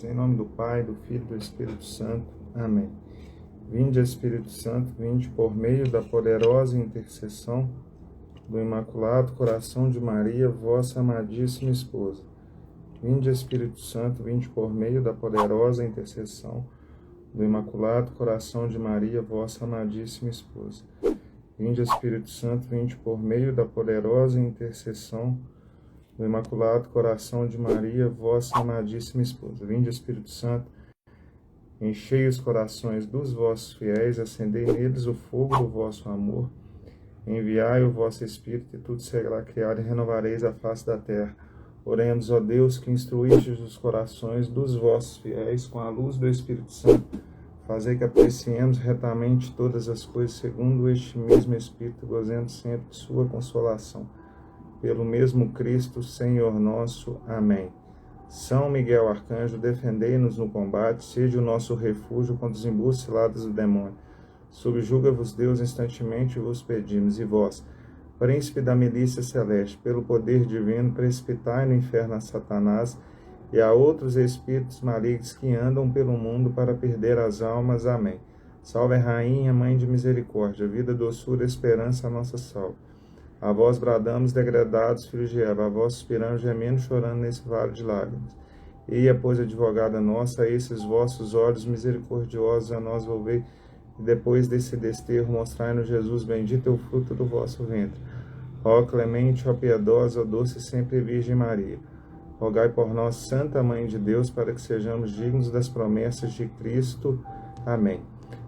Em nome do Pai, do Filho e do Espírito Santo. Amém. Vinde, Espírito Santo, vinde por meio da poderosa intercessão do Imaculado Coração de Maria, vossa amadíssima esposa. Vinde, Espírito Santo, vinde por meio da poderosa intercessão do Imaculado Coração de Maria, vossa amadíssima esposa. Vinde, Espírito Santo, vinde por meio da poderosa intercessão do Imaculado Coração de Maria, vossa amadíssima esposa. Vinde, Espírito Santo, enchei os corações dos vossos fiéis, acendei neles o fogo do vosso amor, enviai o vosso Espírito, e tudo será criado, e renovareis a face da terra. Oremos, ó Deus, que instruístes os corações dos vossos fiéis com a luz do Espírito Santo, fazei que apreciemos retamente todas as coisas segundo este mesmo Espírito, gozendo sempre de sua consolação. Pelo mesmo Cristo, Senhor nosso. Amém. São Miguel Arcanjo, defendei-nos no combate, seja o nosso refúgio contra os embustes ciladas do demônio. Subjuga-vos Deus instantemente, vos pedimos, e vós, príncipe da milícia celeste, pelo poder divino, precipitai no inferno a Satanás e a outros espíritos malignos que andam pelo mundo para perder as almas. Amém. Salve, Rainha, Mãe de Misericórdia, vida, doçura, esperança, a nossa salve. A vós bradamos, degradados, filhos de Eva, a vós suspiramos, gemendo, chorando nesse vale de lágrimas. Eia, pois, advogada nossa, a esses vossos olhos misericordiosos a nós volvei, e depois desse desterro mostrai-nos Jesus, bendito é o fruto do vosso ventre. Ó clemente, ó piedosa, ó doce sempre Virgem Maria, rogai por nós, Santa Mãe de Deus, para que sejamos dignos das promessas de Cristo. Amém.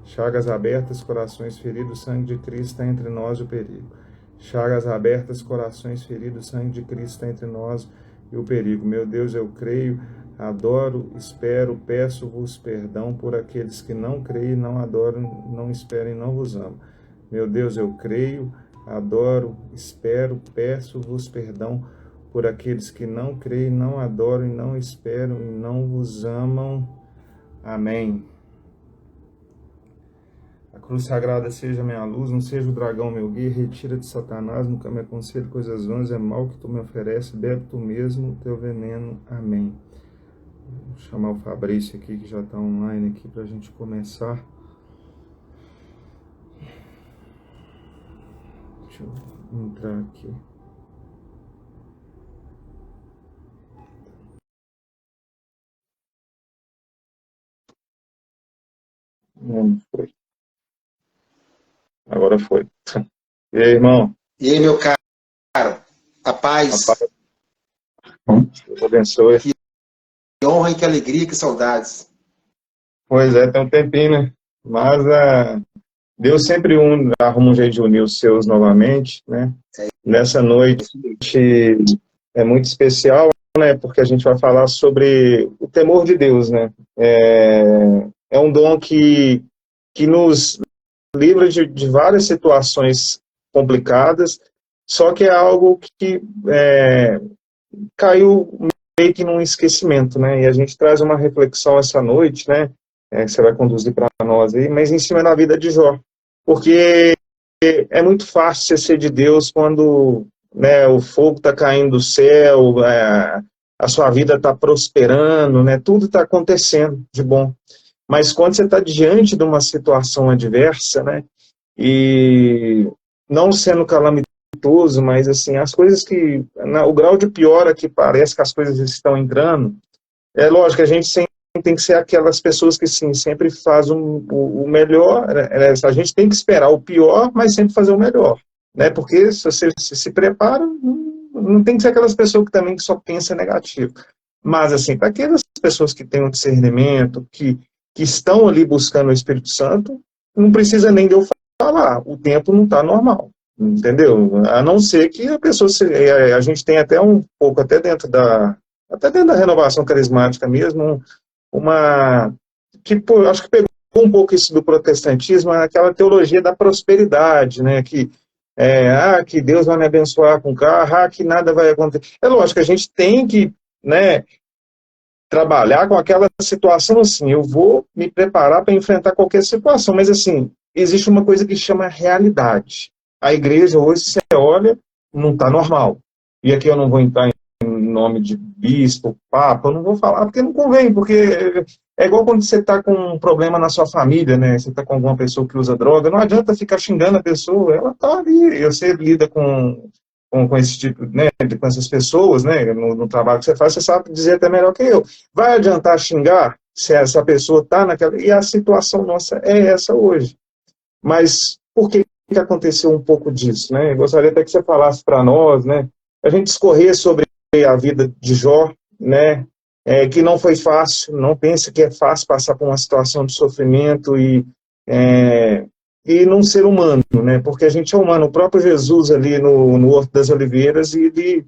Chagas abertas, corações feridos, sangue de Cristo está entre nós o perigo. Chagas abertas, corações feridos, sangue de Cristo está entre nós e o perigo. Meu Deus, eu creio, adoro, espero, peço-vos perdão por aqueles que não creem, não adoram, não esperam e não vos amam. Meu Deus, eu creio, adoro, espero, peço-vos perdão por aqueles que não creem, não adoram e não esperam e não vos amam. Amém. A cruz sagrada seja minha luz, não seja o dragão meu guia, retira de Satanás, nunca me aconselho coisas vãs, é mal que tu me ofereces, bebe tu mesmo o teu veneno. Amém. Vou chamar o Fabrício aqui, que já está online aqui, para a gente começar. Deixa eu entrar aqui. Não foi. Agora foi. E aí, irmão? E aí, meu caro? A paz. Deus abençoe. Que honra e que alegria, que saudades. Pois é, tem um tempinho, né? Mas Deus sempre arruma um jeito de unir os seus novamente, né? Nessa noite é muito especial, né? Porque a gente vai falar sobre o temor de Deus, né? É um dom que nos livra de várias situações complicadas, só que é algo que caiu meio que num esquecimento, né? E a gente traz uma reflexão essa noite, né? Que você vai conduzir para nós aí, mas em cima da vida de Jó. Porque é muito fácil você ser de Deus quando, né, o fogo está caindo do céu, a sua vida está prosperando, né? Tudo está acontecendo de bom. Mas quando você está diante de uma situação adversa, né, e não sendo calamitoso, mas assim, as coisas que, o grau de piora que parece que as coisas estão entrando, é lógico que a gente sempre tem que ser aquelas pessoas que sim, sempre fazem o melhor, a gente tem que esperar o pior, mas sempre fazer o melhor, né, porque se você se prepara, não tem que ser aquelas pessoas que também só pensam negativo, mas assim, para aquelas pessoas que têm um discernimento, que estão ali buscando o Espírito Santo, não precisa nem de eu falar, o tempo não está normal, entendeu? A não ser que a pessoa, a gente tem até um pouco, até dentro da renovação carismática mesmo, acho que pegou um pouco isso do protestantismo, aquela teologia da prosperidade, né, que Deus vai me abençoar com carro, que nada vai acontecer. É lógico que a gente tem que, né, trabalhar com aquela situação assim, eu vou me preparar para enfrentar qualquer situação, mas assim, existe uma coisa que chama realidade. A igreja hoje, você olha, não está normal. E aqui eu não vou entrar em nome de bispo, papa, eu não vou falar porque não convém, porque é igual quando você está com um problema na sua família, né? Você está com alguma pessoa que usa droga, não adianta ficar xingando a pessoa, ela está ali, você lida com esse tipo, né, com essas pessoas, né, no trabalho que você faz, você sabe dizer até melhor que eu. Vai adiantar xingar se essa pessoa está naquela... E a situação nossa é essa hoje. Mas por que aconteceu um pouco disso, né? Eu gostaria até que você falasse para nós, né, a gente discorrer sobre a vida de Jó, né, que não foi fácil, não pense que é fácil passar por uma situação de sofrimento e não ser humano, né, porque a gente é humano. O próprio Jesus ali no Horto das Oliveiras, ele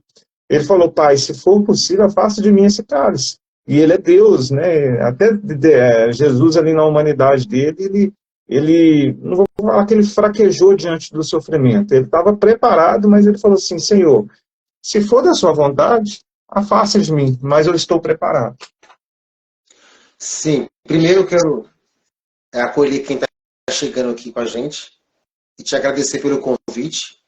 falou, Pai, se for possível, afasta de mim esse cálice. E ele é Deus, né, até Jesus ali na humanidade dele, ele, não vou falar que ele fraquejou diante do sofrimento, ele estava preparado, mas ele falou assim, Senhor, se for da sua vontade, afasta de mim, mas eu estou preparado. Sim, primeiro eu quero acolher quem está chegando aqui com a gente e te agradecer pelo convite.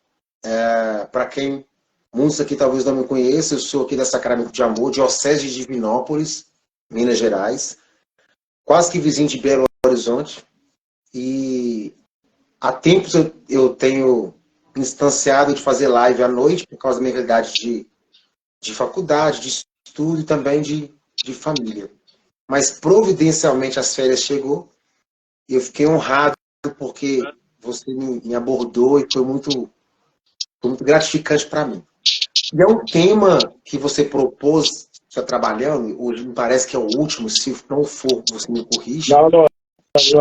Para quem, muitos aqui talvez não me conheçam, eu sou aqui da Sacramento de Amor, diocese de Divinópolis, Minas Gerais, quase que vizinho de Belo Horizonte, e há tempos eu tenho instanciado de fazer live à noite, por causa da minha realidade de faculdade, de estudo e também de família. Mas providencialmente as férias chegou e eu fiquei honrado porque você me abordou e foi muito gratificante para mim. E é um tema que você propôs, está trabalhando, hoje me parece que é o último, se não for, você me corrige.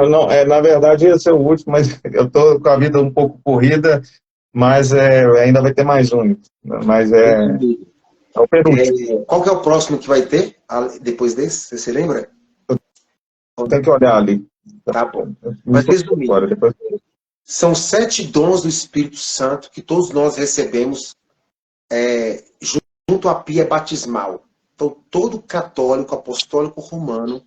Não, na verdade esse é o último, mas eu estou com a vida um pouco corrida, mas ainda vai ter mais um. Mas é o penúltimo. Qual que é o próximo que vai ter depois desse? Você se lembra? Eu tenho que olhar ali. Tá bom. Mas resumindo, depois... são 7 dons do Espírito Santo que todos nós recebemos junto à pia batismal. Então, todo católico apostólico romano,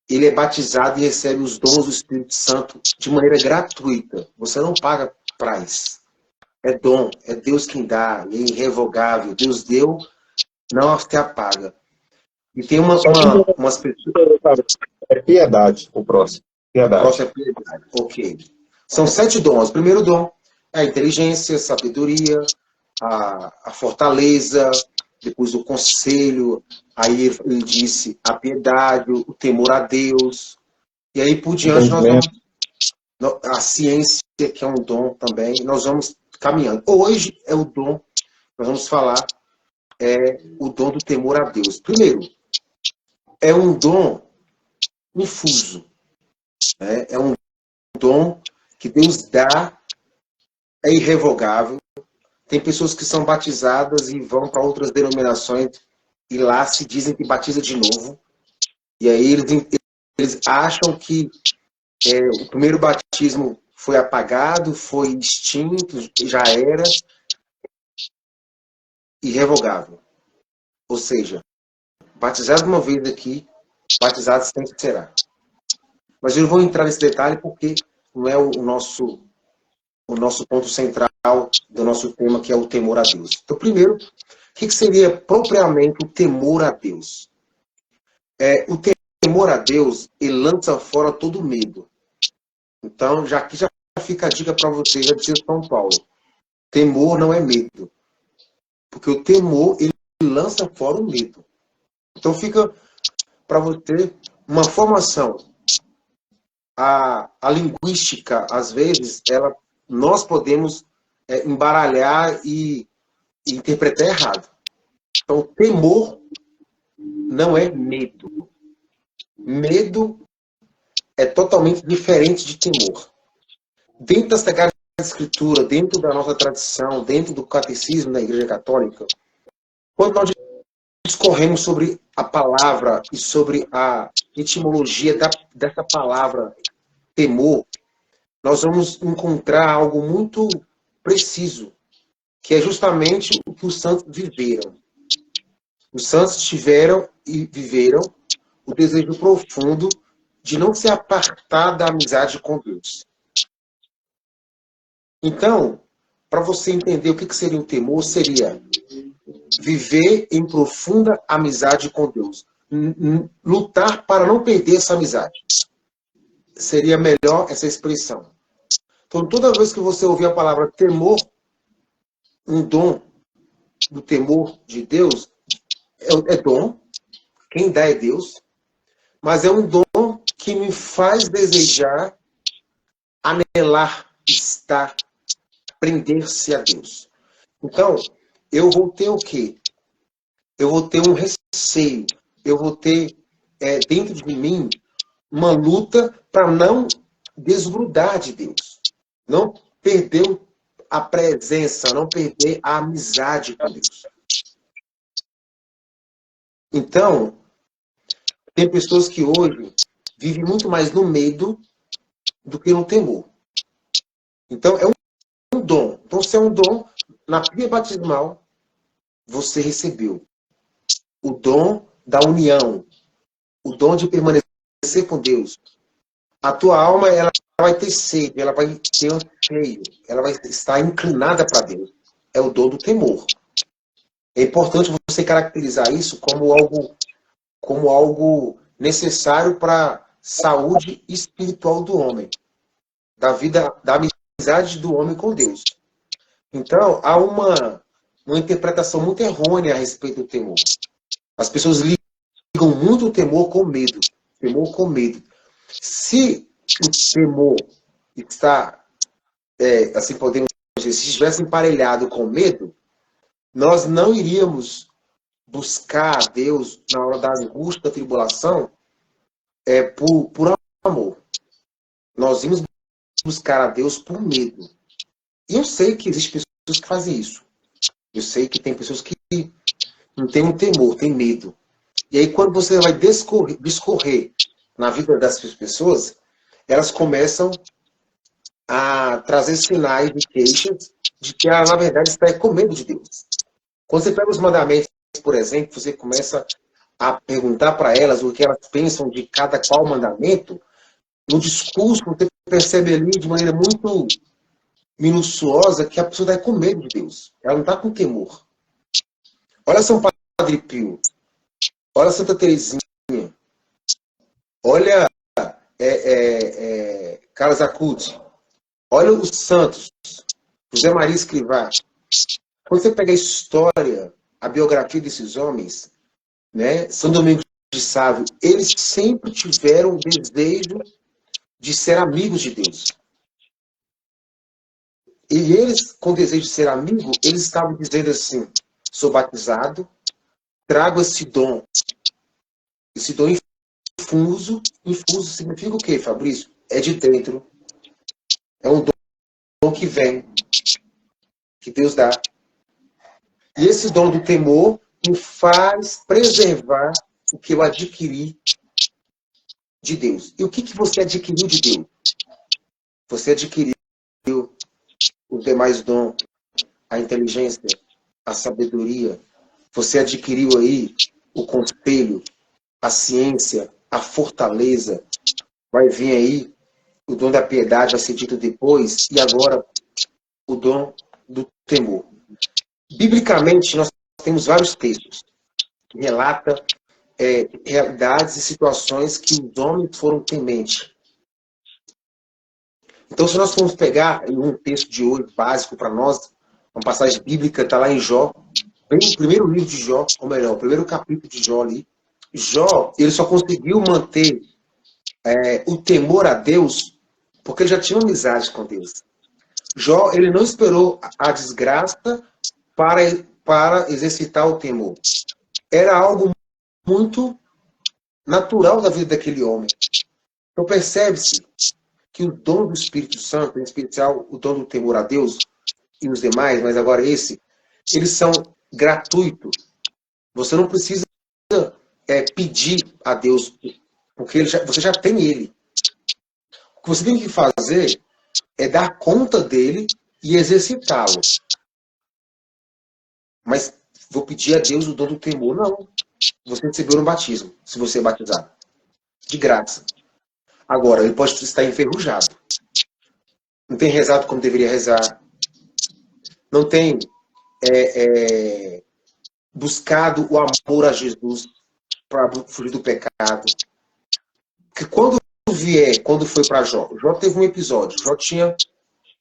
ele é batizado e recebe os dons do Espírito Santo de maneira gratuita. Você não paga para isso. É dom, é Deus quem dá, é irrevogável. Deus deu, não se apaga. E tem umas pessoas... É piedade, o próximo. Piedade. O próximo é piedade. Ok. São 7 dons. O primeiro dom é a inteligência, a sabedoria, a fortaleza, depois o conselho, aí ele disse a piedade, o temor a Deus, e aí por diante nós vamos, a ciência, que é um dom também, nós vamos caminhando. Hoje é o dom, nós vamos falar, o dom do temor a Deus. Primeiro, é um dom infuso, né? É um dom que Deus dá, é irrevogável. Tem pessoas que são batizadas e vão para outras denominações e lá se dizem que batiza de novo. E aí eles acham que o primeiro batismo foi apagado, foi extinto, já era irrevogável. Ou seja, batizado uma vez aqui, batizado sempre será. Mas eu não vou entrar nesse detalhe porque não é o nosso ponto central do nosso tema, que é o temor a Deus. Então, primeiro, o que seria propriamente o temor a Deus? O temor a Deus, ele lança fora todo medo. Então, aqui já fica a dica para você, já dizia São Paulo. Temor não é medo. Porque o temor, ele lança fora o medo. Então, fica para você uma formação. A linguística, às vezes, nós podemos embaralhar e interpretar errado. Então, temor não é medo. Medo é totalmente diferente de temor. Dentro da Sagrada Escritura, dentro da nossa tradição, dentro do catecismo da Igreja Católica, quando nós discorremos sobre a palavra e sobre a etimologia dessa palavra temor, nós vamos encontrar algo muito preciso, que é justamente o que os santos viveram. Os santos tiveram e viveram o desejo profundo de não se apartar da amizade com Deus. Então, para você entender o que seria o temor, seria viver em profunda amizade com Deus. Lutar para não perder essa amizade. Seria melhor essa expressão. Então, toda vez que você ouvir a palavra temor, um dom do temor de Deus, é dom, quem dá é Deus, mas é um dom que me faz desejar, anelar, estar, prender-se a Deus. Então, eu vou ter o quê? Eu vou ter um receio, eu vou ter dentro de mim uma luta para não desgrudar de Deus, não perder a presença, não perder a amizade com Deus. Então, tem pessoas que hoje vivem muito mais no medo do que no temor. Então, é um dom. Então, se é um dom, na pia batismal, você recebeu o dom da união, o dom de permanecer com Deus. A tua alma, ela vai ter sede, ela vai ter anseio, ela vai estar inclinada para Deus. É o dom do temor. É importante você caracterizar isso como algo necessário para a saúde espiritual do homem, da vida, da amizade do homem com Deus. Então, há uma interpretação muito errônea a respeito do temor. As pessoas ligam muito o temor com medo. Temor com medo. Se o temor está, assim podemos dizer, se estivesse emparelhado com medo, nós não iríamos buscar a Deus na hora da angústia, da tribulação, por amor. Nós íamos buscar a Deus por medo. E eu sei que existem pessoas que fazem isso. Eu sei que tem pessoas que não têm um temor, têm medo. E aí, quando você vai discorrer na vida dessas pessoas, elas começam a trazer sinais de queixas de que ela, na verdade, está com medo de Deus. Quando você pega os mandamentos, por exemplo, você começa a perguntar para elas o que elas pensam de cada qual mandamento, no discurso você percebe ali de maneira muito minuciosa que a pessoa está com medo de Deus. Ela não está com temor. Olha São Padre Pio. Olha Santa Teresinha. Olha Carlos Acuti. Olha os santos. José Maria Escrivá. Quando você pega a história, a biografia desses homens, né, São Domingos de Sávio, eles sempre tiveram o desejo de ser amigos de Deus. E eles, com o desejo de ser amigo, eles estavam dizendo assim: sou batizado, trago esse dom infuso. Infuso significa o quê, Fabrício? É de dentro. É um dom que vem, que Deus dá. E esse dom do temor me faz preservar o que eu adquiri de Deus. E o que você adquiriu de Deus? Você adquiriu os demais dons, a inteligência, a sabedoria. Você adquiriu aí o conselho, a ciência, a fortaleza. Vai vir aí o dom da piedade, vai ser dito depois. E agora, o dom do temor. Biblicamente, nós temos vários textos que relatam realidades e situações que os homens foram tementes. Então, se nós formos pegar um texto de hoje básico para nós, uma passagem bíblica, está lá em Jó, bem no primeiro livro de Jó, ou melhor, o primeiro capítulo de Jó ali. Jó, ele só conseguiu manter o temor a Deus porque ele já tinha amizade com Deus. Jó, ele não esperou a desgraça para exercitar o temor. Era algo muito natural da vida daquele homem. Então percebe-se que o dom do Espírito Santo, em especial o dom do temor a Deus e os demais, mas agora esse, eles são gratuitos. Você não precisa pedir a Deus, porque você já tem ele. O que você tem que fazer é dar conta dele e exercitá-lo. Mas vou pedir a Deus o dom do temor. Não. Você recebeu no batismo, se você é batizado. De graça. Agora, ele pode estar enferrujado. Não tem rezado como deveria rezar. Não tem buscado o amor a Jesus para fugir do pecado. Que quando foi para Jó, Jó teve um episódio, Jó tinha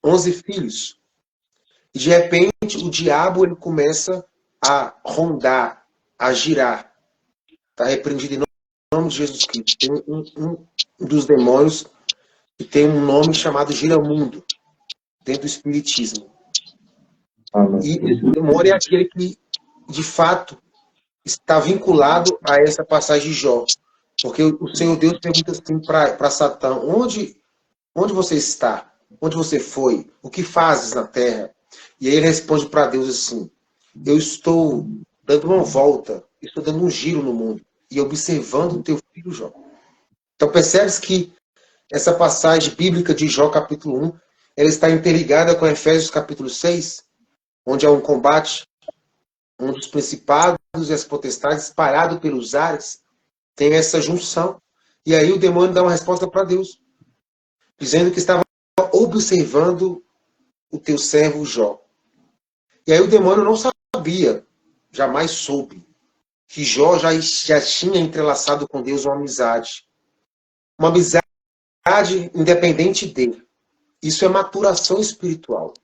11 filhos, e de repente o diabo ele começa a rondar, a girar. Está repreendido em nome de Jesus Cristo. Tem um dos demônios que tem um nome chamado Giramundo, dentro do Espiritismo. E esse demônio é aquele que, de fato, está vinculado a essa passagem de Jó. Porque o Senhor Deus pergunta assim para Satã, onde você está? Onde você foi? O que fazes na terra? E aí ele responde para Deus assim, eu estou dando uma volta, estou dando um giro no mundo e observando o teu filho Jó. Então percebes que essa passagem bíblica de Jó capítulo 1, ela está interligada com Efésios capítulo 6, onde há um combate, onde os principados e as potestades espalhados pelos ares tem essa junção. E aí o demônio dá uma resposta para Deus, dizendo que estava observando o teu servo Jó. E aí o demônio não sabia, jamais soube, que Jó já tinha entrelaçado com Deus uma amizade. Uma amizade independente dele. Isso é maturação espiritual.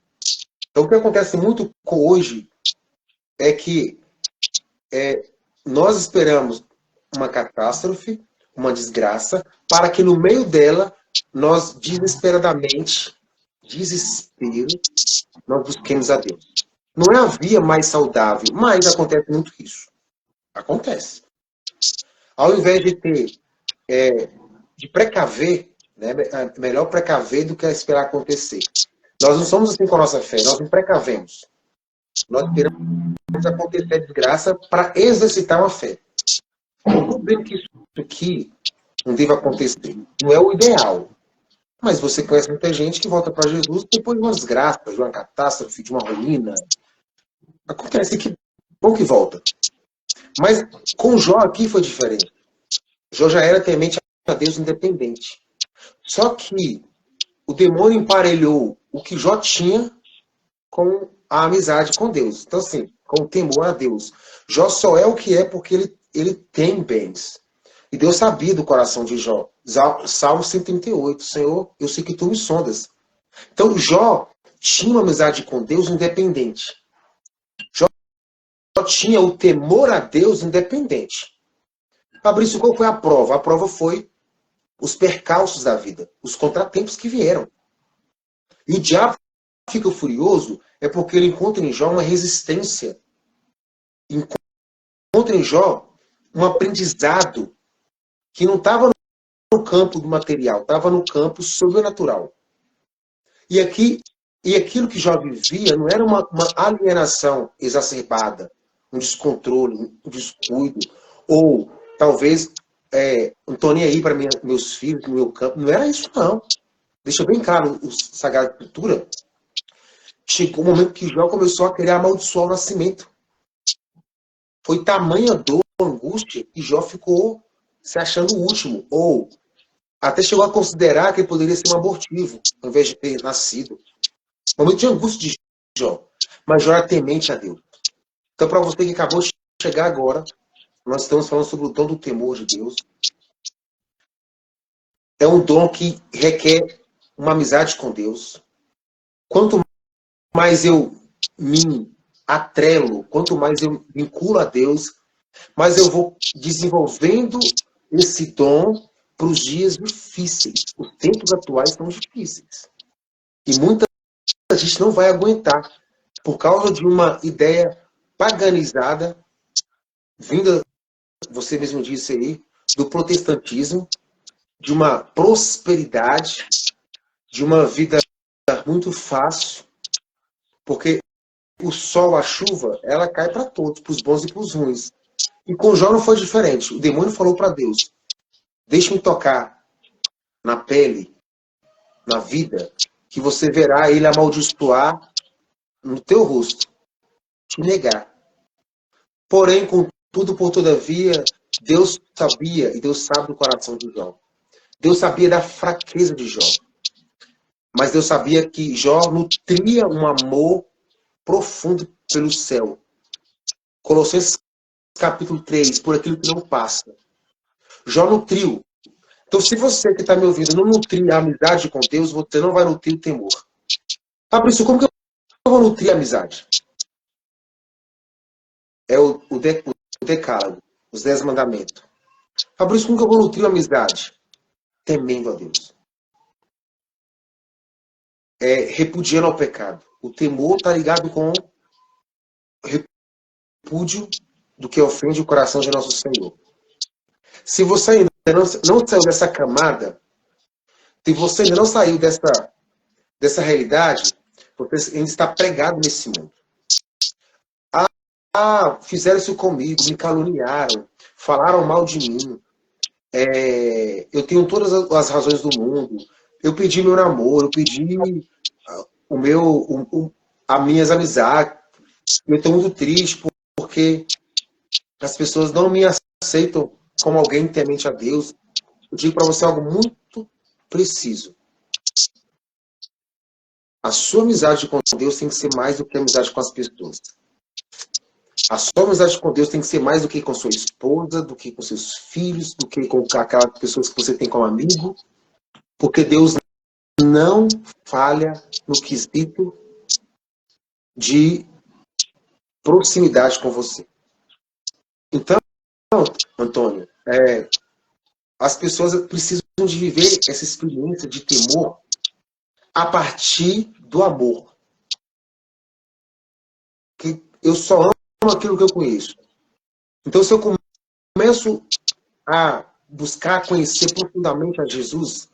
Então o que acontece muito hoje é que nós esperamos uma catástrofe, uma desgraça, para que no meio dela nós desesperadamente, nós busquemos a Deus. Não é a via mais saudável, mas acontece muito isso. Acontece. Ao invés de de precaver, né, é melhor precaver do que esperar acontecer. Nós não somos assim com a nossa fé, nós não precavemos. Nós esperamos acontecer a desgraça para exercitar uma fé. Eu compreendo que isso aqui não deve acontecer. Não é o ideal. Mas você conhece muita gente que volta para Jesus depois de uma desgraça, de uma catástrofe, de uma ruína. Acontece que bom que volta. Mas com Jó aqui foi diferente. Jó já era temente a Deus independente. Só que o demônio emparelhou o que Jó tinha com a amizade com Deus. Então, assim, com o temor a Deus. Jó só é o que é porque ele tem bens. E Deus sabia do coração de Jó. Salmo 138. Senhor, eu sei que tu me sondas. Então, Jó tinha uma amizade com Deus independente. Jó tinha o temor a Deus independente. Fabrício, qual foi a prova? A prova foi os percalços da vida, os contratempos que vieram. E o diabo fica furioso é porque ele encontra em Jó uma resistência. Encontra em Jó um aprendizado que não estava no campo do material, estava no campo sobrenatural. E aquilo que Jó vivia não era uma alienação exacerbada, um descontrole, um descuido, ou talvez não estou nem aí para meus filhos, no meu campo. Não era isso, não. Deixa bem claro o Sagrada Escritura. Chegou o momento que Jó começou a querer amaldiçoar o nascimento. Foi tamanha dor, angústia, e Jó ficou se achando o último. Ou até chegou a considerar que ele poderia ser um abortivo, ao invés de ter nascido. Momento de angústia de Jó. Mas Jó era temente a Deus. Então, para você que acabou de chegar agora, nós estamos falando sobre o dom do temor de Deus. É um dom que requer uma amizade com Deus. Quanto mais eu me atrelo, quanto mais eu vinculo a Deus, mais eu vou desenvolvendo esse dom para os dias difíceis. Os tempos atuais são difíceis. E muita gente não vai aguentar por causa de uma ideia paganizada, vinda, você mesmo disse aí, do protestantismo, de uma prosperidade, de uma vida muito fácil, porque o sol, a chuva, ela cai para todos, para os bons e para os ruins. E com Jó não foi diferente. O demônio falou para Deus, deixe-me tocar na pele, na vida, que você verá ele amaldiçoar no teu rosto, te negar. Porém, contudo, por todavia, Deus sabia, e Deus sabe do coração de Jó. Deus sabia da fraqueza de Jó. Mas Deus sabia que Jó nutria um amor profundo pelo céu. Colossenses capítulo 3, por aquilo que não passa. Jó nutriu. Então, se você que está me ouvindo não nutrir a amizade com Deus, você não vai nutrir o temor. Fabrício, como que eu vou nutrir a amizade? É o decálogo, os 10 mandamentos. Fabrício, como que eu vou nutrir a amizade? Temendo a Deus. Repudiando ao pecado. O temor está ligado com repúdio do que ofende o coração de nosso Senhor. Se você ainda não saiu dessa camada, se você ainda não saiu dessa realidade, você ainda está pregado nesse mundo. Fizeram isso comigo, me caluniaram, falaram mal de mim. Eu tenho todas as razões do mundo. Eu pedi meu namoro, eu pedi as minhas amizades. Eu estou muito triste porque as pessoas não me aceitam como alguém temente a Deus. Eu digo para você algo muito preciso. A sua amizade com Deus tem que ser mais do que a amizade com as pessoas. A sua amizade com Deus tem que ser mais do que com sua esposa, do que com seus filhos, do que com aquelas pessoas que você tem como amigo. Porque Deus não falha no quesito de proximidade com você. Então, Antônio, as pessoas precisam de viver essa experiência de temor a partir do amor. Que eu só amo aquilo que eu conheço. Então, se eu começo a buscar conhecer profundamente a Jesus,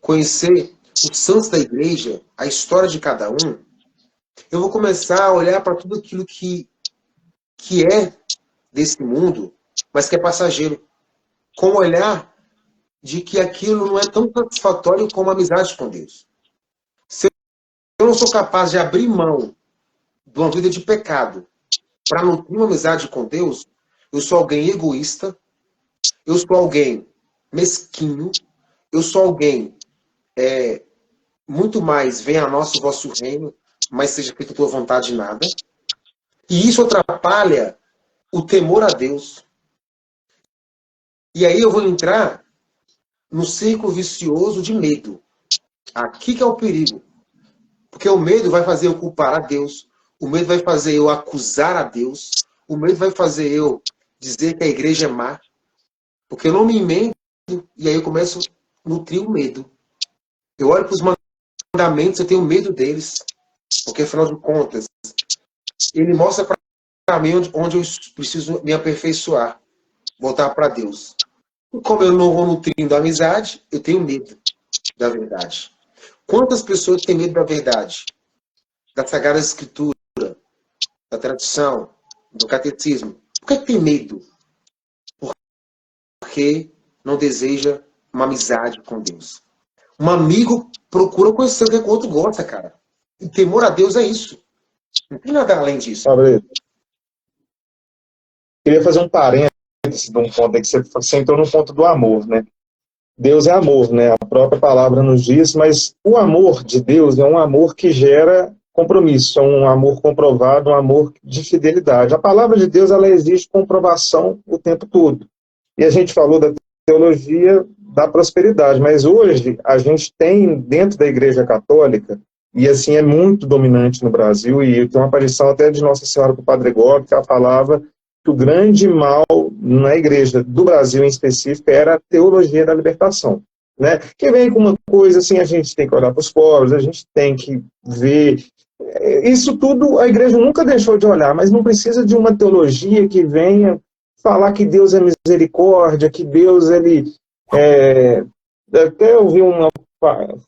conhecer os santos da igreja, a história de cada um, eu vou começar a olhar para tudo aquilo que é desse mundo, mas que é passageiro, com o olhar de que aquilo não é tão satisfatório como a amizade com Deus. Se eu não sou capaz de abrir mão de uma vida de pecado para nutrir uma amizade com Deus, eu sou alguém egoísta, eu sou alguém mesquinho, eu sou alguém muito mais venha a nosso vosso reino, mas seja feita a tua vontade nada. E isso atrapalha o temor a Deus. E aí eu vou entrar no círculo vicioso de medo. Aqui que é o perigo. Porque o medo vai fazer eu culpar a Deus, o medo vai fazer eu acusar a Deus, o medo vai fazer eu dizer que a igreja é má, porque eu não me emendo, e aí eu começo a nutrir o medo. Eu olho para os mandamentos, eu tenho medo deles, porque afinal de contas, ele mostra para mim onde eu preciso me aperfeiçoar, voltar para Deus. E como eu não vou nutrindo a amizade, eu tenho medo da verdade. Quantas pessoas têm medo da verdade? Da Sagrada Escritura, da tradição, do catecismo. Por que tem medo? Porque não deseja uma amizade com Deus. Um amigo procura conhecer o que o outro gosta, cara. E temor a Deus é isso. Não tem nada além disso. Queria fazer um parênteses de um ponto aí que você entrou no ponto do amor, né? Deus é amor, né? A própria palavra nos diz, mas o amor de Deus é um amor que gera compromisso, é um amor comprovado, um amor de fidelidade. A palavra de Deus, ela exige comprovação o tempo todo. E a gente falou da teologia da prosperidade, mas hoje a gente tem dentro da Igreja Católica, e assim é muito dominante no Brasil, e tem uma aparição até de Nossa Senhora com o Padre Góes, que ela falava que o grande mal na igreja do Brasil em específico era a teologia da libertação, né? Que vem com uma coisa assim, a gente tem que olhar para os pobres, a gente tem que ver, isso tudo a igreja nunca deixou de olhar, mas não precisa de uma teologia que venha falar que Deus é misericórdia, que Deus, ele até ouvi uma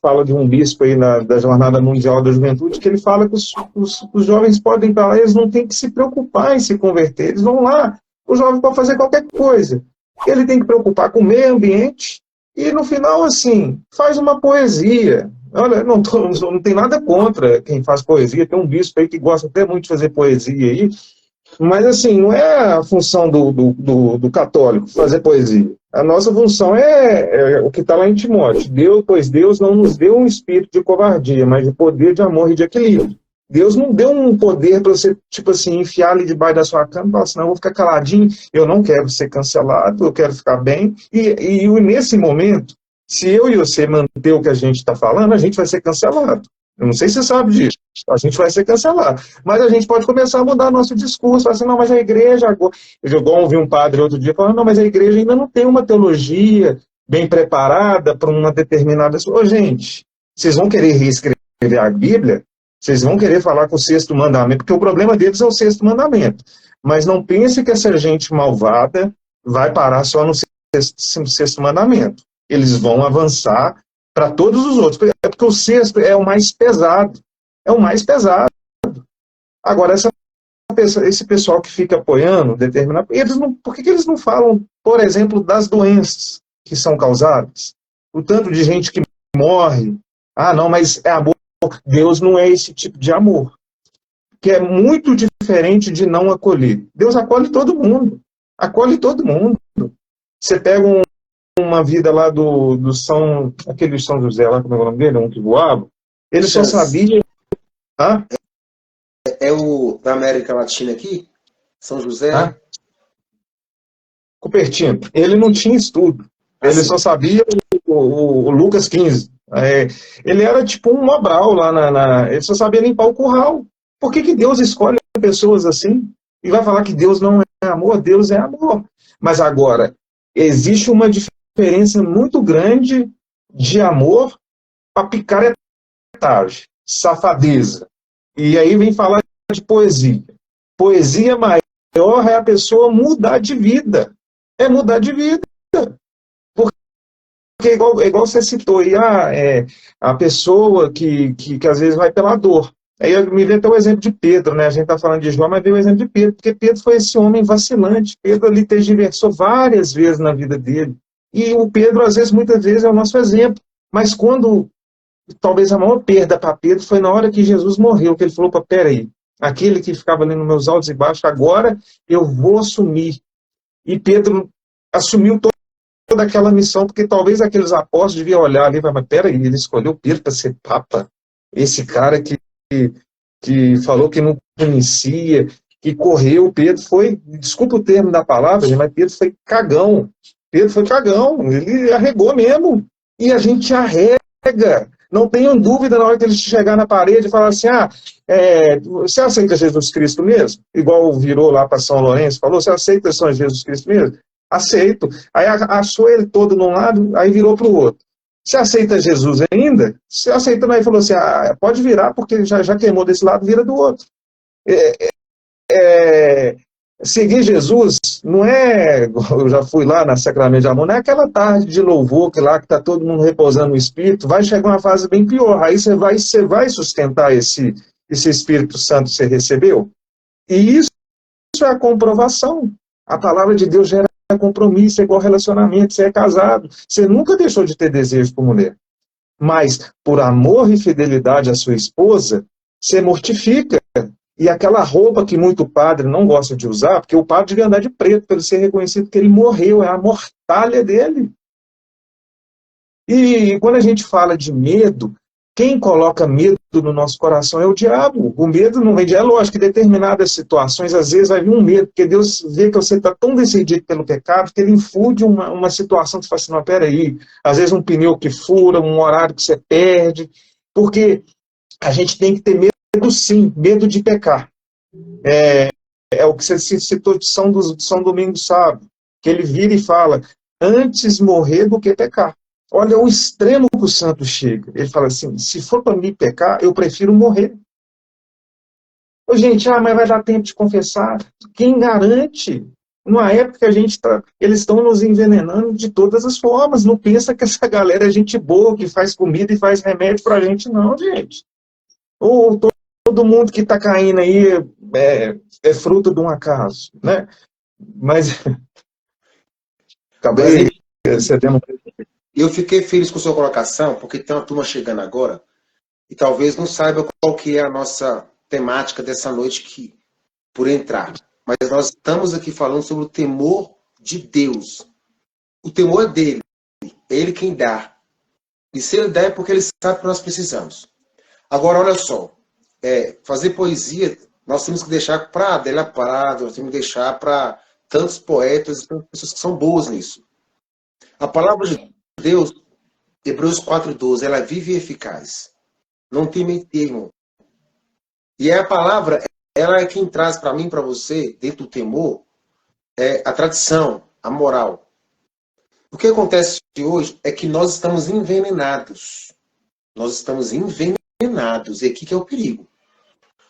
fala de um bispo aí da Jornada Mundial da Juventude, que ele fala que os jovens podem ir para lá, eles não têm que se preocupar em se converter, eles vão lá, o jovem pode fazer qualquer coisa, ele tem que preocupar com o meio ambiente, e no final, assim, faz uma poesia. Olha, não tem nada contra quem faz poesia, tem um bispo aí que gosta até muito de fazer poesia aí, mas assim, não é a função do católico fazer poesia. A nossa função é o que está lá em Timóteo. Pois Deus não nos deu um espírito de covardia, mas de poder, de amor e de equilíbrio. Deus não deu um poder para você, tipo assim, enfiar ali debaixo da sua cama e falar assim, não, eu vou ficar caladinho, eu não quero ser cancelado, eu quero ficar bem. E nesse momento, se eu e você manter o que a gente está falando, a gente vai ser cancelado. Eu não sei se você sabe disso. A gente vai ser cancelado. Mas a gente pode começar a mudar nosso discurso. Falar assim, não, mas a igreja agora... Eu ouvi um padre outro dia falando, não, mas a igreja ainda não tem uma teologia bem preparada para uma determinada... Ô, gente, vocês vão querer reescrever a Bíblia? Vocês vão querer falar com o sexto mandamento, porque o problema deles é o sexto mandamento. Mas não pense que essa gente malvada vai parar só no sexto mandamento. Eles vão avançar para todos os outros. É porque o sexto é o mais pesado. É o mais pesado. Agora, esse pessoal que fica apoiando determinado. Por que eles não falam, por exemplo, das doenças que são causadas? O tanto de gente que morre. Ah, não, mas é amor. Deus não é esse tipo de amor. Que é muito diferente de não acolher. Deus acolhe todo mundo. Acolhe todo mundo. Você pega uma vida lá do São... Aquele São José lá, como é o nome dele? Um que voava. Ele só sabia... Ah? É o da América Latina aqui? São José? Ah? Cupertino. Ele não tinha estudo. Ele só sabia o Lucas 15. Ele era tipo um Mobral lá ele só sabia limpar o curral. Por que Deus escolhe pessoas assim? E vai falar que Deus não é amor? Deus é amor. Mas agora, existe uma diferença muito grande de amor para picaretagem, safadeza. E aí vem falar de poesia. Poesia maior é a pessoa mudar de vida. É mudar de vida. Porque igual você citou aí, a pessoa que às vezes vai pela dor. Aí me vem até o exemplo de Pedro, né? A gente está falando de João, mas veio o exemplo de Pedro, porque Pedro foi esse homem vacilante. Pedro ali tergiversou várias vezes na vida dele. E o Pedro, às vezes, muitas vezes, é o nosso exemplo. Mas quando, talvez a maior perda para Pedro foi na hora que Jesus morreu, que ele falou, peraí, aquele que ficava ali nos meus altos e baixos, agora eu vou assumir. E Pedro assumiu toda aquela missão, porque talvez aqueles apóstolos deviam olhar ali e falar, mas peraí, ele escolheu Pedro para ser papa? Esse cara que falou que não conhecia, que correu, Pedro foi, desculpa o termo da palavra, mas Pedro foi cagão. Pedro foi cagão, ele arregou mesmo. E a gente arrega. Não tenham dúvida na hora que ele chegar na parede e falar assim, você aceita Jesus Cristo mesmo? Igual virou lá para São Lourenço, falou, você aceita São Jesus Cristo mesmo? Aceito. Aí achou ele todo num lado, aí virou para o outro. Você aceita Jesus ainda? Você aceita, aí falou assim, pode virar, porque já queimou desse lado, vira do outro. Seguir Jesus não é, eu já fui lá na Sacramento de Amor, não é aquela tarde de louvor que lá que está todo mundo repousando no Espírito, vai chegar uma fase bem pior, aí você vai sustentar esse Espírito Santo que você recebeu, e isso é a comprovação. A palavra de Deus gera compromisso, é igual relacionamento, você é casado, você nunca deixou de ter desejo por mulher, mas por amor e fidelidade à sua esposa, você mortifica. E aquela roupa que muito padre não gosta de usar, porque o padre devia andar de preto para ele ser reconhecido que ele morreu, é a mortalha dele. E quando a gente fala de medo, quem coloca medo no nosso coração é o diabo. O medo não vem de... É lógico que em determinadas situações, às vezes vai vir um medo, porque Deus vê que você está tão decidido pelo pecado, que ele infunde uma situação que você fala assim, não, peraí, às vezes um pneu que fura, um horário que você perde, porque a gente tem que ter medo sim, medo de pecar. É o que você citou de São Domingos Sábio, que ele vira e fala, antes morrer do que pecar. Olha o extremo que o santo chega. Ele fala assim, se for para mim pecar, eu prefiro morrer. Ô, gente, mas vai dar tempo de confessar. Quem garante? Numa época que eles estão nos envenenando de todas as formas. Não pensa que essa galera é gente boa, que faz comida e faz remédio pra gente, não, gente. Ou todo mundo que está caindo aí é fruto de um acaso, né? Mas acabei cedendo. Eu fiquei feliz com a sua colocação, porque tem uma turma chegando agora e talvez não saiba qual que é a nossa temática dessa noite por entrar. Mas nós estamos aqui falando sobre o temor de Deus. O temor é dele. É ele quem dá. E se ele dá é porque ele sabe que nós precisamos. Agora, olha só. fazer poesia, nós temos que deixar para Adélia Prado, nós temos que deixar para tantos poetas e tantas pessoas que são boas nisso. A palavra de Deus, Hebreus 4:12, ela é viva e eficaz. Não tem meio termo. E a palavra, ela é quem traz para mim, para você, dentro do temor, a tradição, a moral. O que acontece hoje é que nós estamos envenenados. Nós estamos envenenados. E aqui que é o perigo.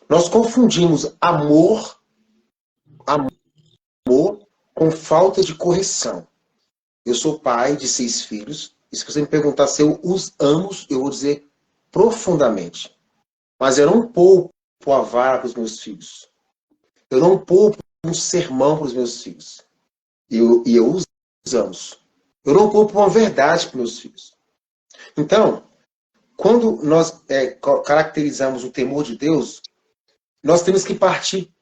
Nós confundimos amor com falta de correção. Eu sou pai de 6 filhos. E se você me perguntar se eu os amo, eu vou dizer profundamente. Mas eu não poupo a vara para os meus filhos. Eu não poupo um sermão para os meus filhos. E eu os amo. Eu não poupo uma verdade para os meus filhos. Então, quando nós caracterizamos o temor de Deus, nós temos que partir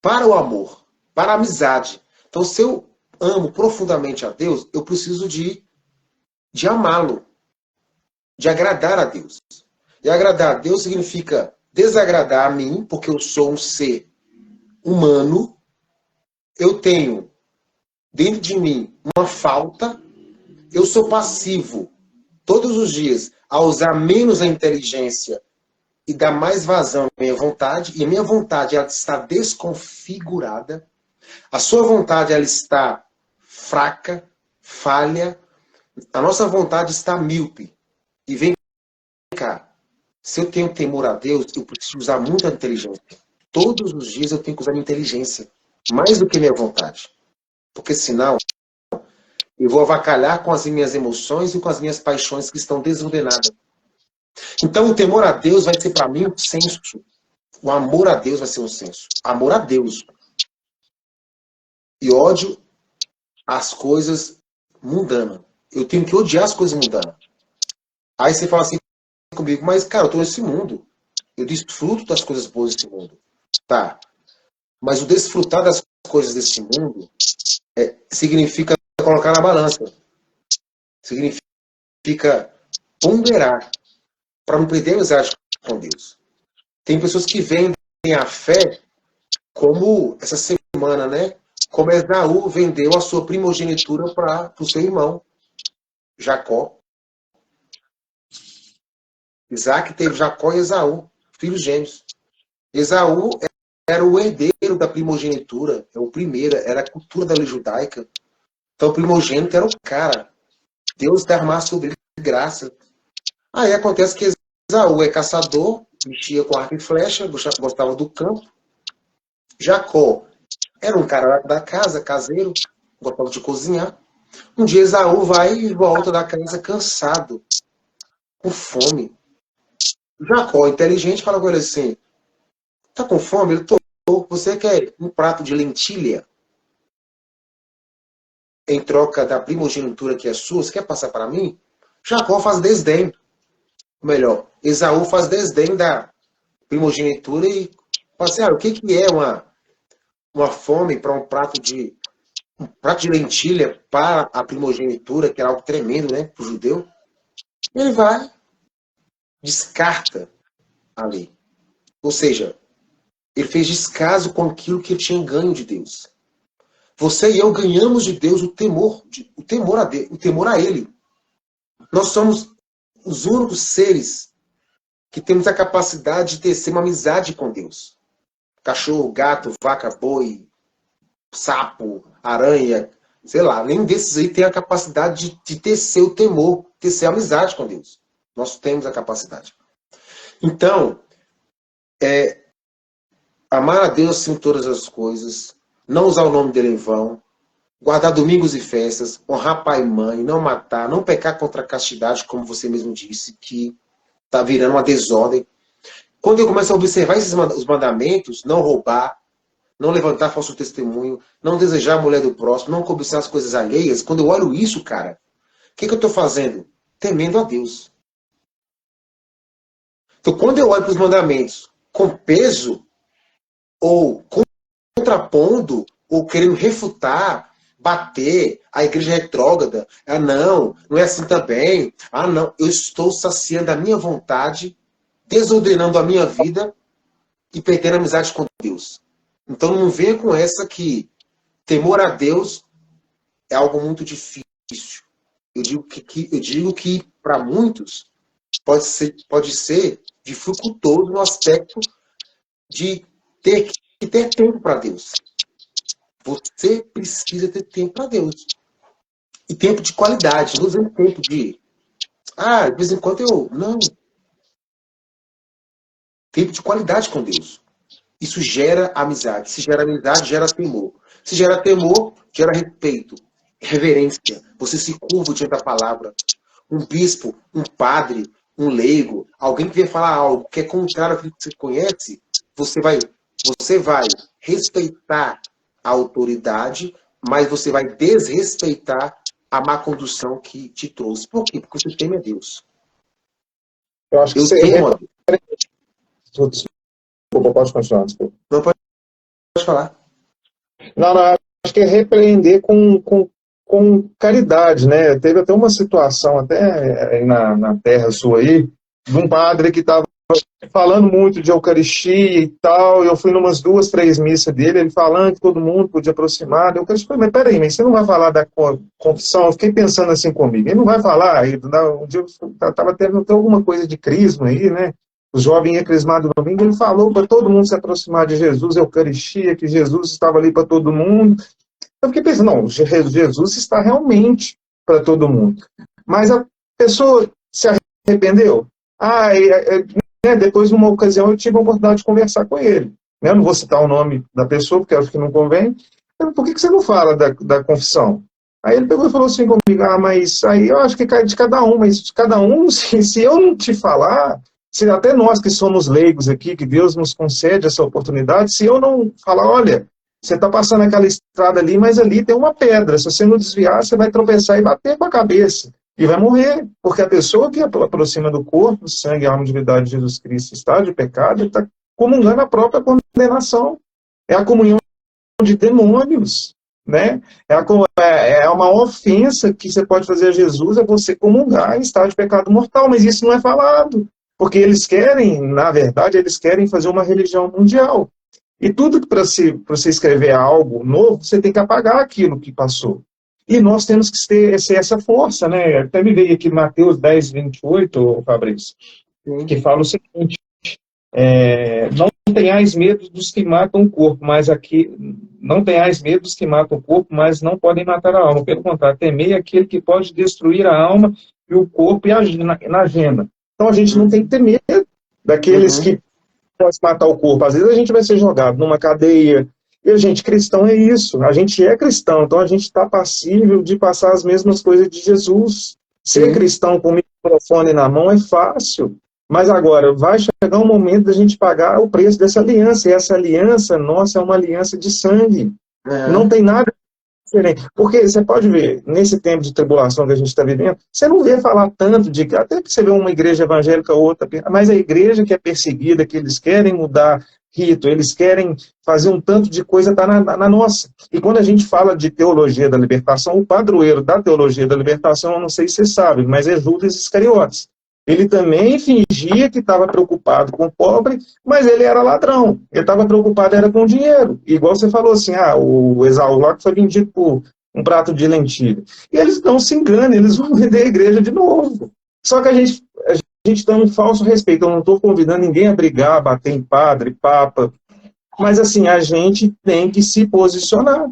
para o amor, para a amizade. Então, se eu amo profundamente a Deus, eu preciso de amá-lo, de agradar a Deus. E agradar a Deus significa desagradar a mim, porque eu sou um ser humano, eu tenho dentro de mim uma falta, eu sou passivo todos os dias a usar menos a inteligência e dar mais vazão à minha vontade, e a minha vontade ela está desconfigurada, a sua vontade ela está fraca, falha, a nossa vontade está míope. E vem cá, se eu tenho temor a Deus, eu preciso usar muita inteligência. Todos os dias eu tenho que usar minha inteligência, mais do que minha vontade. Porque senão, eu vou avacalhar com as minhas emoções e com as minhas paixões que estão desordenadas. Então, o temor a Deus vai ser para mim um senso. O amor a Deus vai ser um senso. Amor a Deus. E ódio às coisas mundanas. Eu tenho que odiar as coisas mundanas. Aí você fala assim comigo, mas, cara, eu estou nesse mundo. Eu desfruto das coisas boas desse mundo. Tá. Mas o desfrutar das coisas desse mundo significa colocar na balança. Significa ponderar. Para não perder a amizade com Deus. Tem pessoas que vendem a fé como essa semana, né? Como Esaú vendeu a sua primogenitura para o seu irmão, Jacó. Isaac teve Jacó e Esaú, filhos gêmeos. Esaú era o herdeiro da primogenitura, é o primeiro, era a cultura da lei judaica. Então o primogênito era o cara. Deus derramava sobre ele graça. Aí acontece que Esaú é caçador, mexia com arco e flecha, gostava do campo. Jacó era um cara da casa, caseiro, gostava de cozinhar. Um dia Esaú vai e volta da casa cansado, com fome. Jacó, inteligente, fala com ele assim, tá com fome? Ele, tô. Você quer um prato de lentilha? Em troca da primogenitura que é sua, você quer passar para mim? Jacó faz desdém. Ou melhor, Esaú faz desdém da primogenitura e fala assim, o que é uma fome para um prato de lentilha para a primogenitura, que era algo tremendo, né, para o judeu? Ele vai, descarta a lei. Ou seja, ele fez descaso com aquilo que ele tinha ganho de Deus. Você e eu ganhamos de Deus o temor a Ele. Nós somos os únicos seres que temos a capacidade de tecer uma amizade com Deus. Cachorro, gato, vaca, boi, sapo, aranha, sei lá, nenhum desses aí tem a capacidade de tecer o temor, tecer a amizade com Deus. Nós temos a capacidade. Então, amar a Deus acima de todas as coisas, não usar o nome dele em vão, guardar domingos e festas, honrar pai e mãe, não matar, não pecar contra a castidade, como você mesmo disse, que está virando uma desordem. Quando eu começo a observar os mandamentos, não roubar, não levantar falso testemunho, não desejar a mulher do próximo, não cobiçar as coisas alheias, quando eu olho isso, cara, o que eu estou fazendo? Temendo a Deus. Então, quando eu olho para os mandamentos com peso, ou contrapondo, ou querendo refutar, bater, a igreja retrógrada, não é assim também, não, eu estou saciando a minha vontade, desordenando a minha vida e perdendo a amizade com Deus. Então não venha com essa que temor a Deus é algo muito difícil. Eu digo que para muitos pode ser dificultoso no aspecto de ter tempo para Deus. Você precisa ter tempo para Deus. E tempo de qualidade. Não usando tempo de de vez em quando não. Tempo de qualidade com Deus. Isso gera amizade. Se gera amizade, gera temor. Se gera temor, gera respeito, reverência. Você se curva diante da palavra. Um bispo, um padre, um leigo, alguém que vier falar algo que é contrário àquilo que você conhece, você vai respeitar a autoridade, mas você vai desrespeitar a má condução que te trouxe. Por quê? Porque você teme a Deus. Eu acho que você desculpa, pode continuar, desculpa. Não, pode falar. Não, acho que é repreender com caridade, né? Teve até uma situação, até aí na terra sua aí, de um padre que estava falando muito de Eucaristia e tal, e eu fui numas 2, 3 missas dele, ele falando que todo mundo podia aproximar, eu falei, mas peraí, mas você não vai falar da confissão? Eu fiquei pensando assim comigo, ele não vai falar, um dia eu estava tendo alguma coisa de crisma aí, né? O jovem ia crismado no domingo, ele falou para todo mundo se aproximar de Jesus, Eucaristia, que Jesus estava ali para todo mundo. Eu fiquei pensando, não, Jesus está realmente para todo mundo. Mas a pessoa se arrependeu? Depois, numa ocasião, eu tive a oportunidade de conversar com ele. Eu não vou citar o nome da pessoa, porque acho que não convém. Por que você não fala da confissão? Aí ele pegou e falou assim comigo, mas aí eu acho que cai de cada um, mas de cada um, se eu não te falar, se até nós que somos leigos aqui, que Deus nos concede essa oportunidade, se eu não falar, olha, você está passando aquela estrada ali, mas ali tem uma pedra, se você não desviar, você vai tropeçar e bater com a cabeça, e vai morrer, porque a pessoa que aproxima do corpo, sangue e alma de divindade de Jesus Cristo está de pecado, está comungando a própria condenação, é a comunhão de demônios, né? É uma ofensa que você pode fazer a Jesus, é você comungar em estado de pecado mortal, mas isso não é falado, porque eles querem, na verdade, eles querem fazer uma religião mundial. E tudo que para você escrever algo novo, você tem que apagar aquilo que passou. E nós temos que ter essa força, né? Até me veio aqui Mateus 10, 28, Fabrício, que fala o seguinte, não tenhais medo dos que matam o corpo, não tenhais medo dos que matam o corpo, mas não podem matar a alma. Pelo contrário, temei aquele que pode destruir a alma e o corpo na agenda. Então a gente não tem que ter medo daqueles que podem matar o corpo. Às vezes a gente vai ser jogado numa cadeia. E a gente, cristão é isso. A gente é cristão, então a gente está passível de passar as mesmas coisas de Jesus. Ser cristão com o microfone na mão é fácil. Mas agora, vai chegar um momento da gente pagar o preço dessa aliança. E essa aliança, nossa, é uma aliança de sangue. Não tem nada diferente. Porque você pode ver, nesse tempo de tribulação que a gente está vivendo, você não vê falar tanto de... Até que você vê uma igreja evangélica ou outra, mas a igreja que é perseguida, que eles querem mudar rito, eles querem fazer um tanto de coisa, está na nossa. E quando a gente fala de teologia da libertação, o padroeiro da teologia da libertação, eu não sei se você sabe, mas é Judas Iscariotes. Ele também fingia que estava preocupado com o pobre, mas ele era ladrão. Ele estava preocupado era com o dinheiro. Igual você falou assim, o Esaú lá que foi vendido por um prato de lentilha. E eles não se enganam, eles vão vender a igreja de novo. Só que a gente tem um falso respeito. Eu não estou convidando ninguém a brigar, a bater em padre, papa. Mas assim, a gente tem que se posicionar.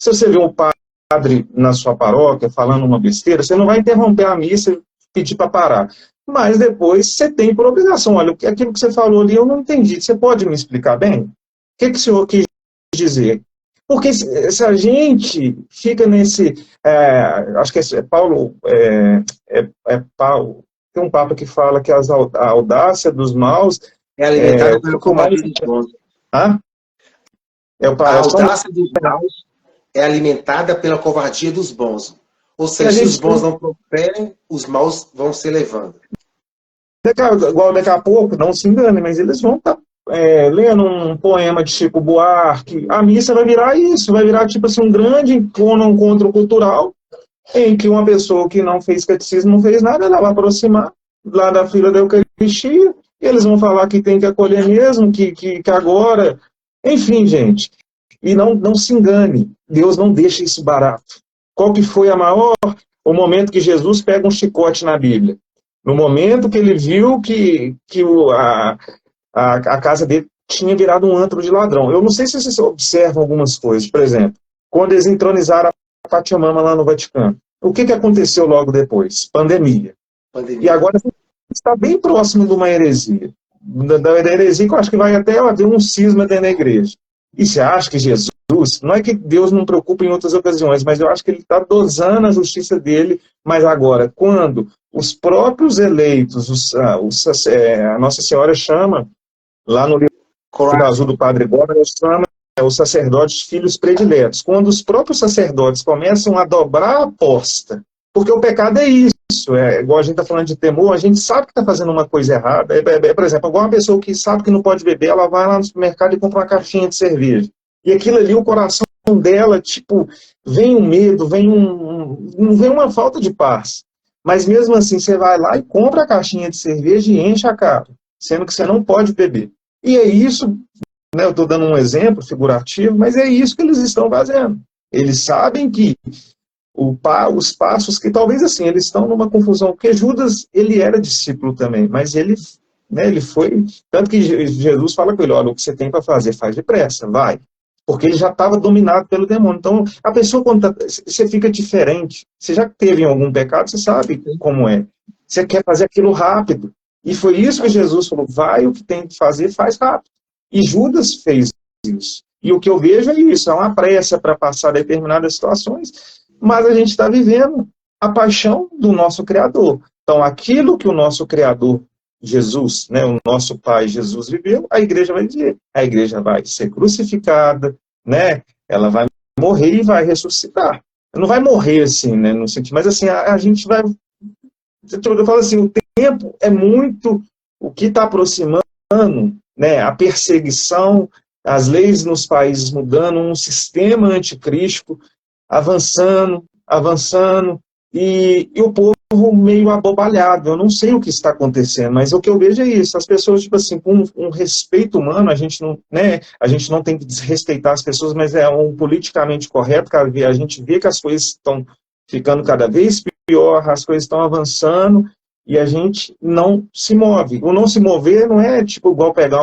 Se você vê um padre na sua paróquia falando uma besteira, você não vai interromper a missa e pedir para parar. Mas depois você tem por obrigação. Olha, aquilo que você falou ali eu não entendi. Você pode me explicar bem? O que o senhor quis dizer? Porque se a gente fica nesse... acho que é Paulo... Paulo. Tem um papa que fala que a audácia dos maus... É alimentada pela covardia dos bons. A audácia dos maus é alimentada pela covardia dos bons. Ou seja, se os bons não prosperem, os maus vão se elevando. Igual daqui a pouco, não se engane, mas eles vão estar lendo um poema de Chico Buarque. A missa vai virar isso, vai virar tipo assim, um grande encontro cultural em que uma pessoa que não fez catecismo, não fez nada, ela vai aproximar lá da fila da Eucaristia Eles vão falar que tem que acolher mesmo, que agora... Enfim, gente. E não se engane, Deus não deixa isso barato. Qual que foi a maior... O momento que Jesus pega um chicote na Bíblia. No momento que ele viu que a casa dele tinha virado um antro de ladrão. Eu não sei se vocês observam algumas coisas. Por exemplo, quando eles entronizaram a Pachamama lá no Vaticano. O que aconteceu logo depois? Pandemia. E agora está bem próximo de uma heresia. Da heresia que eu acho que vai até haver um cisma dentro da igreja. E você acha que Jesus, não é que Deus não preocupa em outras ocasiões, mas eu acho que ele está dosando a justiça dele, mas agora, quando os próprios eleitos, a Nossa Senhora chama, lá no livro azul do Padre Gómez, ela chama os sacerdotes filhos prediletos. Quando os próprios sacerdotes começam a dobrar a aposta, porque o pecado é isso, igual a gente está falando de temor, a gente sabe que está fazendo uma coisa errada. Por exemplo, igual uma pessoa que sabe que não pode beber, ela vai lá no supermercado e compra uma caixinha de cerveja. E aquilo ali, o coração dela, tipo, vem um medo, vem uma falta de paz. Mas mesmo assim, você vai lá e compra a caixinha de cerveja e enche a cara, sendo que você não pode beber. E é isso, né, eu estou dando um exemplo figurativo, mas é isso que eles estão fazendo. Eles sabem que os passos que talvez assim, eles estão numa confusão, porque Judas, ele era discípulo também, mas ele, né, ele foi, tanto que Jesus fala com ele, olha, o que você tem para fazer, faz depressa, vai, porque ele já estava dominado pelo demônio. Então, a pessoa, quando você fica diferente, você já teve algum pecado, você sabe como é, você quer fazer aquilo rápido, e foi isso que Jesus falou, vai, o que tem que fazer, faz rápido, e Judas fez isso, e o que eu vejo é isso, é uma pressa para passar determinadas situações, mas a gente está vivendo a paixão do nosso Criador. Então, aquilo que o nosso Criador, Jesus, né, o nosso Pai Jesus viveu, a igreja vai dizer. A igreja vai ser crucificada, né, ela vai morrer e vai ressuscitar. Não vai morrer assim, né, no sentido, mas assim, a gente vai... Eu falo assim, o tempo é muito... O que está aproximando, né, a perseguição, as leis nos países mudando, um sistema anticristo, avançando, e o povo meio abobalhado. Eu não sei o que está acontecendo, mas o que eu vejo é isso. As pessoas, tipo assim, com um respeito humano, a gente não tem que desrespeitar as pessoas, mas é um politicamente correto, cara, a gente vê que as coisas estão ficando cada vez pior, as coisas estão avançando, e a gente não se move. O não se mover não é tipo igual pegar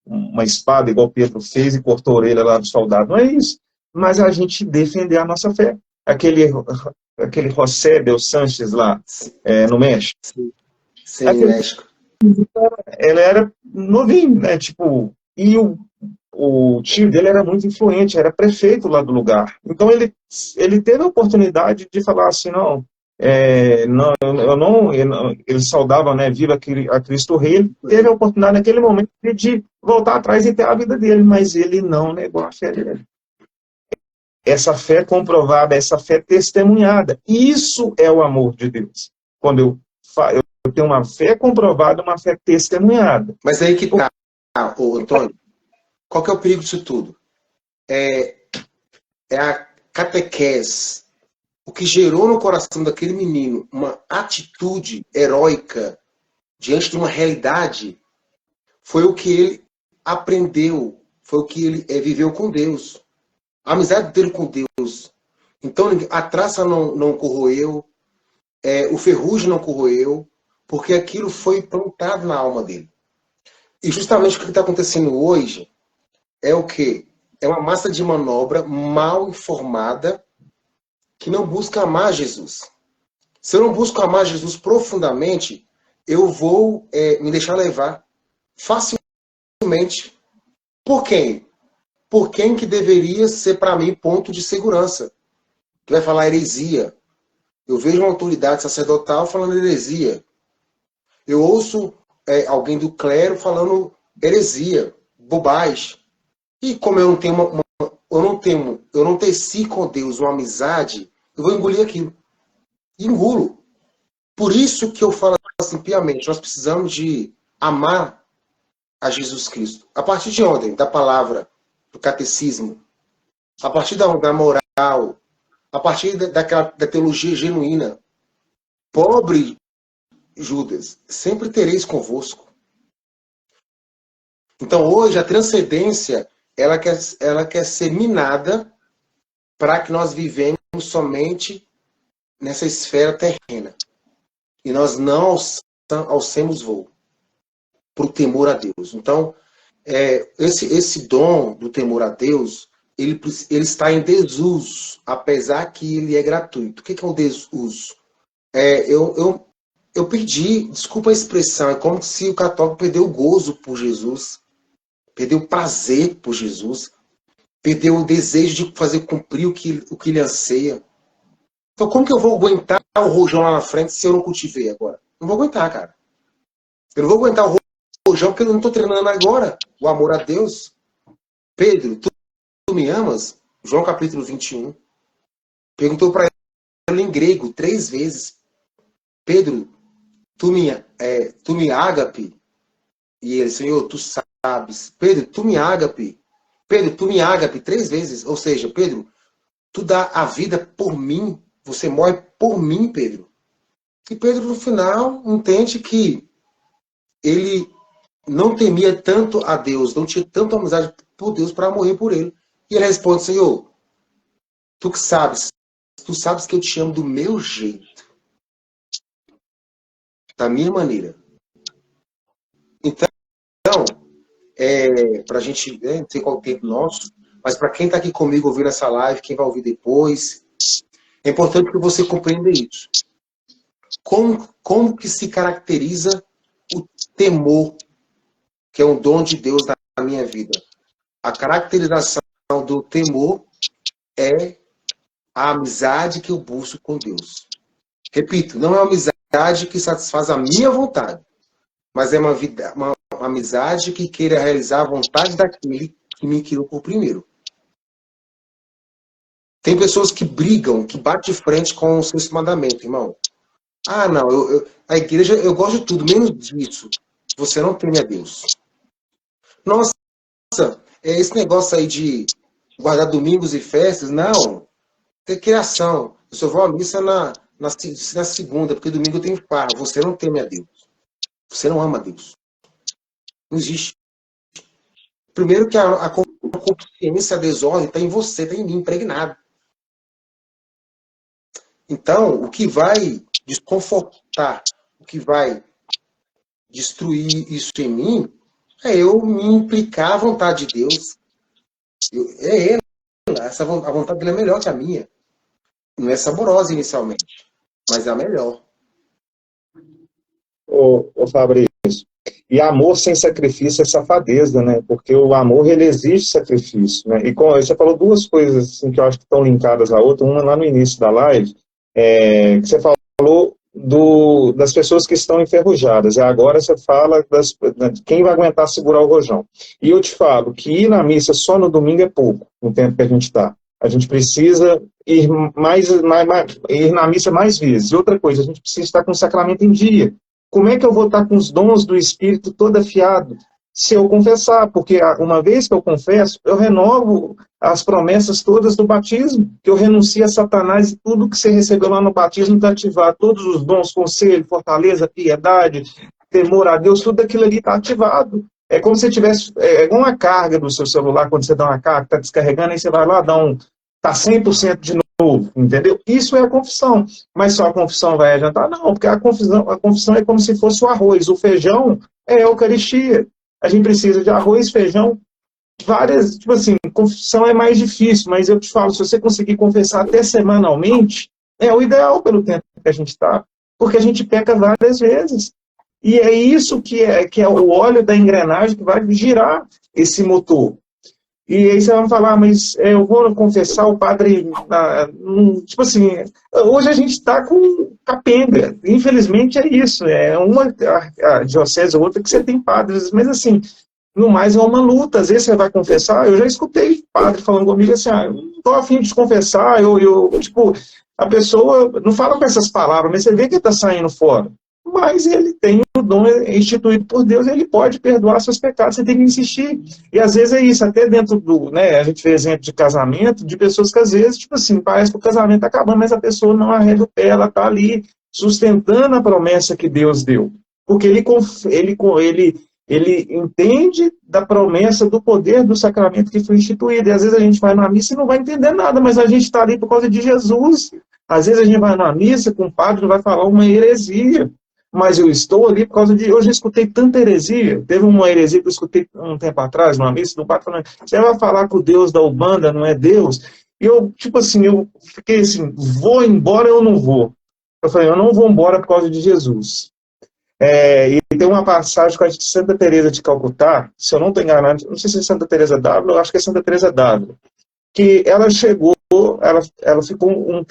uma espada, igual Pedro fez e cortou a orelha lá do soldado. Não é isso. Mas a gente defender a nossa fé. Aquele José Del Sanches lá, no México. Sim, no México. Ele era novinho, né? Tipo, e o tio dele era muito influente, era prefeito lá do lugar. Então ele teve a oportunidade de falar assim, não, ele saudava, né, viva a Cristo Rei, ele teve a oportunidade naquele momento de voltar atrás e ter a vida dele, mas ele não negou a fé dele. Essa fé comprovada, essa fé testemunhada. Isso é o amor de Deus. Quando eu tenho uma fé comprovada, uma fé testemunhada. Mas aí que tá, Antônio, qual que é o perigo disso tudo? É a catequese. O que gerou no coração daquele menino uma atitude heróica diante de uma realidade foi o que ele aprendeu, foi o que ele viveu com Deus. A amizade dele com Deus. Então, a traça não corroeu, o ferrugem não corroeu, porque aquilo foi plantado na alma dele. E justamente o que está acontecendo hoje é o quê? É uma massa de manobra mal informada que não busca amar Jesus. Se eu não busco amar Jesus profundamente, eu vou me deixar levar facilmente. Por quem? Por quem que deveria ser, para mim, ponto de segurança. Que vai falar heresia. Eu vejo uma autoridade sacerdotal falando heresia. Eu ouço alguém do clero falando heresia, bobagem. E como eu não teci com Deus uma amizade, eu vou engolir aquilo. E engulo. Por isso que eu falo assim piamente, nós precisamos de amar a Jesus Cristo. A partir de onde? Da palavra, do catecismo, a partir da moral, a partir da teologia genuína. Pobre Judas, sempre tereis convosco. Então, hoje, a transcendência, ela quer ser minada para que nós vivemos somente nessa esfera terrena. E nós não alcemos voo para o temor a Deus. Então, esse dom do temor a Deus, ele está em desuso, apesar que ele é gratuito. O que é o desuso? Eu perdi, desculpa a expressão, é como se o católico perdeu o gozo por Jesus, perdeu o prazer por Jesus, perdeu o desejo de fazer cumprir o que ele anseia. Então, como que eu vou aguentar o rojão lá na frente se eu não cultivei agora? Não vou aguentar, cara. Eu não vou aguentar o rojão porque eu não estou treinando agora o amor a Deus. Pedro, tu me amas? João capítulo 21. Perguntou para ele em grego 3 vezes. Pedro, tu me ágape? E ele, Senhor, tu sabes. Pedro, tu me ágape? Pedro, tu me ágape 3 vezes. Ou seja, Pedro, tu dá a vida por mim. Você morre por mim, Pedro. E Pedro, no final, entende que ele não temia tanto a Deus, não tinha tanta amizade por Deus para morrer por ele. E ele responde, Senhor, tu sabes que eu te amo do meu jeito, da minha maneira. Então, para a gente, não sei qual é o tempo nosso, mas para quem está aqui comigo ouvindo essa live, quem vai ouvir depois, é importante que você compreenda isso. Como que se caracteriza o temor, que é um dom de Deus na minha vida? A caracterização do temor é a amizade que eu busco com Deus. Repito, não é uma amizade que satisfaz a minha vontade, mas é uma amizade que queira realizar a vontade daquele que me criou por primeiro. Tem pessoas que brigam, que batem de frente com os seus mandamentos, irmão. Ah, não, a igreja, eu gosto de tudo, menos disso. Você não teme a Deus. Nossa, esse negócio aí de guardar domingos e festas, não. Tem criação. Eu só vou à missa na segunda, porque domingo eu tenho farra. Você não teme a Deus. Você não ama a Deus. Não existe. Primeiro que a consciência, a desordem está em você, está em mim, impregnado. Então, o que vai desconfortar, o que vai destruir isso em mim, é eu me implicar à vontade de Deus. É ela. A vontade dele é melhor que a minha. Não é saborosa inicialmente, mas é a melhor. Ô Fabrício, e amor sem sacrifício é safadeza, né? Porque o amor, ele exige sacrifício, né? E você falou 2 coisas assim, que eu acho que estão linkadas à outra. Uma lá no início da live, que você falou das pessoas que estão enferrujadas. E agora você fala de quem vai aguentar segurar o rojão. E eu te falo que ir na missa só no domingo é pouco, no tempo que a gente está. A gente precisa ir ir na missa mais vezes. E outra coisa, a gente precisa estar com o sacramento em dia. Como é que eu vou estar com os dons do Espírito todo afiado? Se eu confessar, porque uma vez que eu confesso, eu renovo as promessas todas do batismo, que eu renuncio a Satanás e tudo que você recebeu lá no batismo está ativado, todos os dons, conselho, fortaleza, piedade, temor a Deus, tudo aquilo ali está ativado. É como se tivesse, igual uma carga do seu celular, quando você dá uma carga, está descarregando, aí você vai lá, está 100% de novo, entendeu? Isso é a confissão. Mas só a confissão vai adiantar? Não, porque a confissão é como se fosse o arroz, o feijão é a Eucaristia. A gente precisa de arroz, feijão, várias, tipo assim, confissão é mais difícil, mas eu te falo, se você conseguir confessar até semanalmente, é o ideal pelo tempo que a gente está, porque a gente peca várias vezes. E é isso que é o óleo da engrenagem que vai girar esse motor. E aí você vai falar, mas eu vou confessar o padre... tipo assim, hoje a gente está com capenga. Infelizmente é isso. É uma a diocese ou outra que você tem padres, mas assim, no mais é uma luta. Às vezes você vai confessar, eu já escutei padre falando comigo assim, eu não estou a fim de confessar, tipo, a pessoa não fala com essas palavras, mas você vê que está saindo fora. Mas ele tem o dom instituído por Deus, ele pode perdoar seus pecados, você tem que insistir. E às vezes é isso, até dentro do, né, a gente vê exemplo de casamento, de pessoas que às vezes, tipo assim, parece que o casamento está acabando, mas a pessoa não arreda o pé, ela está ali sustentando a promessa que Deus deu. Porque ele entende da promessa do poder do sacramento que foi instituído. E às vezes a gente vai na missa e não vai entender nada, mas a gente está ali por causa de Jesus. Às vezes a gente vai na missa com o padre vai falar uma heresia, mas eu estou ali por causa de... Eu já escutei tanta heresia. Teve uma heresia que eu escutei um tempo atrás, numa missa, do padre falando, você vai falar que o Deus da Umbanda não é Deus? E eu, tipo assim, eu fiquei assim, vou embora ou não vou? Eu falei, eu não vou embora por causa de Jesus. E tem uma passagem que eu acho de Santa Teresa de Calcutá, se eu não estou enganado, não sei se é Santa Teresa d'Ávila, eu acho que é Santa Teresa d'Ávila, que ela chegou, ela ficou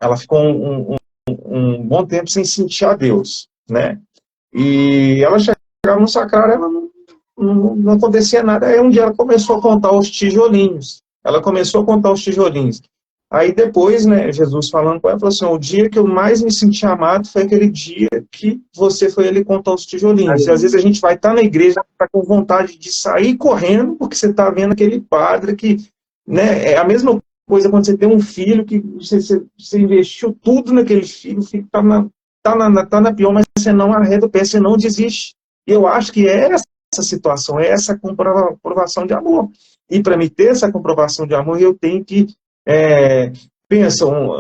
ela ficou um bom tempo sem sentir a Deus, né? E ela chegava no sacrário, ela não acontecia nada. Aí um dia ela começou a contar os tijolinhos. Aí depois, né, Jesus falando com ela, falou assim, o dia que eu mais me senti amado foi aquele dia que você foi ali contar os tijolinhos. E às vezes a gente vai estar na igreja, tá com vontade de sair correndo, porque você está vendo aquele padre que, né, é a mesma coisa quando você tem um filho que você investiu tudo naquele filho, o filho tá na pior, mas você não arreda o pé, você não desiste. E eu acho que é essa situação, é essa comprovação de amor. E para me ter essa comprovação de amor, eu tenho que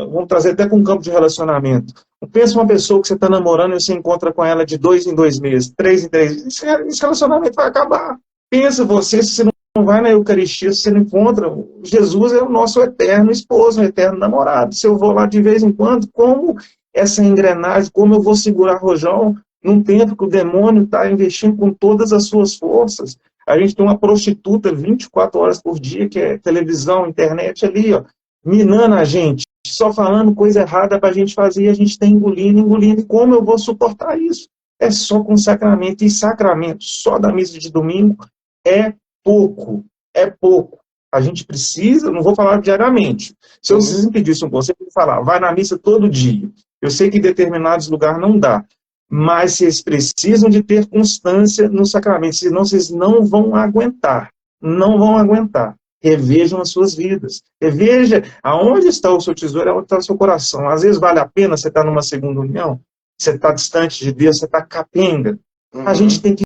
vamos trazer até com um campo de relacionamento. Pensa uma pessoa que você está namorando e você encontra com ela de 2 em 2 meses, 3 em 3 meses, esse relacionamento vai acabar. Pensa você, se você não vai na Eucaristia, se você não encontra, Jesus é o nosso eterno esposo, o eterno namorado. Se eu vou lá de vez em quando, como essa engrenagem, como eu vou segurar rojão num tempo que o demônio está investindo com todas as suas forças? A gente tem uma prostituta 24 horas por dia, que é televisão, internet ali, ó, minando a gente, só falando coisa errada para a gente fazer, e a gente está engolindo, e como eu vou suportar isso? É só com sacramento, e sacramento só da missa de domingo é pouco. A gente precisa, não vou falar diariamente, se vocês me pedissem um conselho, eu vou falar, vai na missa todo dia. Eu sei que em determinados lugares não dá, mas vocês precisam de ter constância no sacramento, senão vocês não vão aguentar. Revejam as suas vidas. Reveja aonde está o seu tesouro, aonde está o seu coração. Às vezes vale a pena você estar numa segunda união, você está distante de Deus, você está capenga. A gente tem que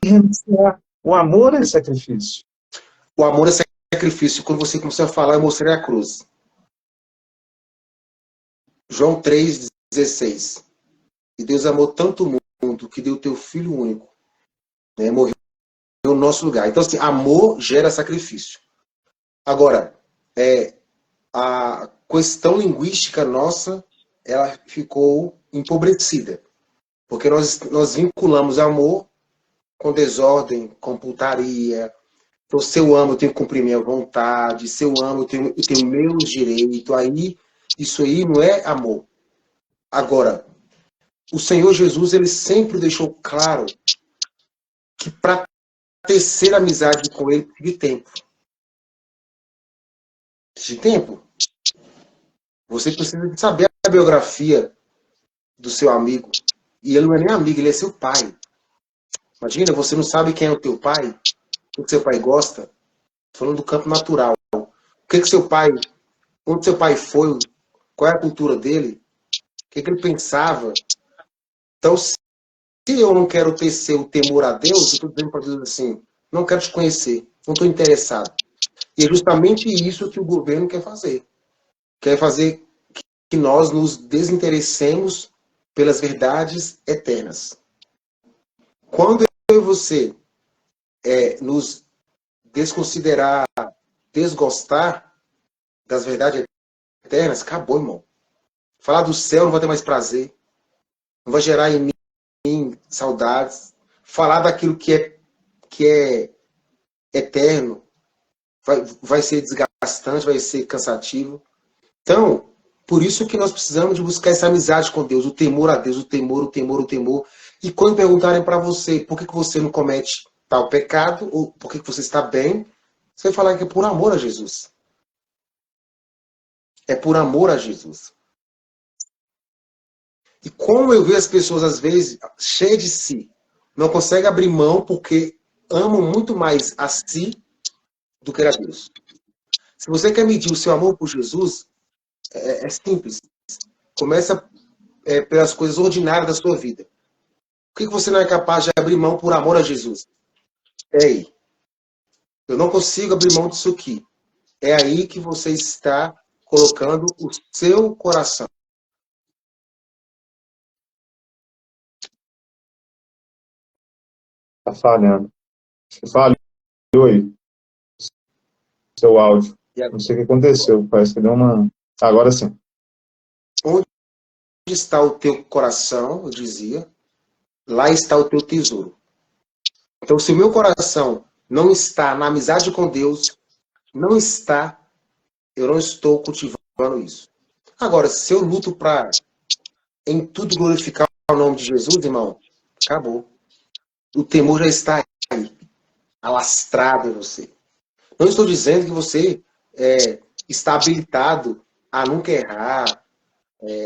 renunciar. O amor é sacrifício. O amor é sacrifício. Quando você começou a falar, eu mostrei a cruz. João 3,16. E Deus amou tanto o mundo que deu o teu Filho único. Né? Morreu no nosso lugar. Então, assim, amor gera sacrifício. Agora, a questão linguística nossa, ela ficou empobrecida. Porque nós vinculamos amor com desordem, com putaria. Então, se eu amo, eu tenho que cumprir minha vontade. Se eu amo, eu tenho meus direitos. Aí, isso aí não é amor. Agora, o Senhor Jesus, ele sempre deixou claro que para tecer amizade com ele, precisa de tempo. Precisa de tempo. Você precisa de saber a biografia do seu amigo. E ele não é nem amigo, ele é seu pai. Imagina, você não sabe quem é o teu pai, o que seu pai gosta. Falando do campo natural. O que seu pai, onde seu pai foi, qual é a cultura dele, o que ele pensava. Então, se eu não quero tecer o temor a Deus, eu estou dizendo para Deus assim, não quero te conhecer, não estou interessado. E é justamente isso que o governo quer fazer. Quer fazer que nós nos desinteressemos pelas verdades eternas. Quando eu e você nos desconsiderar, desgostar das verdades eternas, acabou, irmão. Falar do céu não vai ter mais prazer. Não vai gerar em mim saudades. Falar daquilo que é eterno vai ser desgastante, vai ser cansativo. Então, por isso que nós precisamos de buscar essa amizade com Deus, o temor a Deus, o temor. E quando perguntarem para você por que você não comete tal pecado, ou por que você está bem, você vai falar que é por amor a Jesus. É por amor a Jesus. E como eu vejo as pessoas, às vezes, cheias de si, não conseguem abrir mão porque amam muito mais a si do que a Deus. Se você quer medir o seu amor por Jesus, é simples. Começa pelas coisas ordinárias da sua vida. Por que você não é capaz de abrir mão por amor a Jesus? É aí. Eu não consigo abrir mão disso aqui. É aí que você está colocando o seu coração. Tá falhando. Você falhou aí, seu áudio. Não sei o que aconteceu, parece que deu uma... Agora sim. Onde está o teu coração, eu dizia, lá está o teu tesouro. Então, se o meu coração não está na amizade com Deus, eu não estou cultivando isso. Agora, se eu luto para em tudo glorificar o nome de Jesus, irmão, acabou. O temor já está aí, alastrado em você. Não estou dizendo que você está habilitado a nunca errar,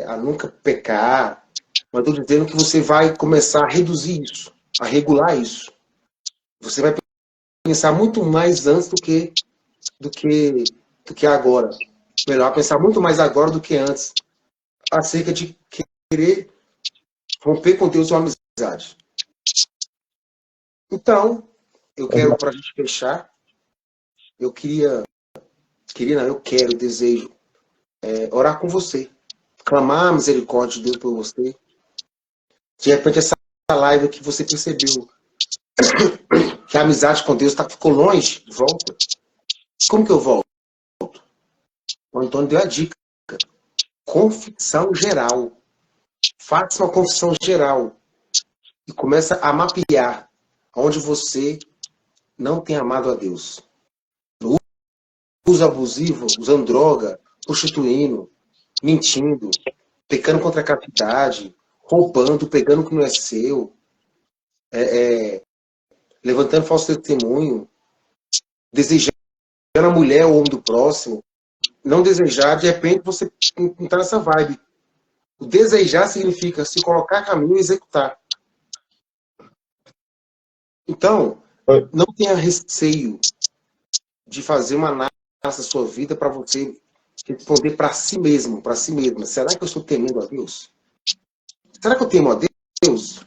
a nunca pecar, mas estou dizendo que você vai começar a reduzir isso, a regular isso. Você vai pensar muito mais antes do que agora. Melhor, pensar muito mais agora do que antes, acerca de querer romper com Deus uma amizade. Então, eu quero, para a gente fechar, eu desejo orar com você, clamar a misericórdia de Deus por você. De repente, essa live que você percebeu que a amizade com Deus ficou longe, volta. Como que eu volto? O Antônio deu a dica. Confissão geral. Faça uma confissão geral e começa a mapear onde você não tem amado a Deus. Uso abusivo, usando droga, prostituindo, mentindo, pecando contra a castidade, roubando, pegando o que não é seu, levantando falso testemunho, desejando a mulher ou o homem do próximo. Não desejar, de repente você não está nessa vibe. O desejar significa se colocar a caminho e executar. Então, não tenha receio de fazer uma análise da sua vida para você responder para si mesmo, para si mesma. Será que eu estou temendo a Deus? Será que eu temo a Deus?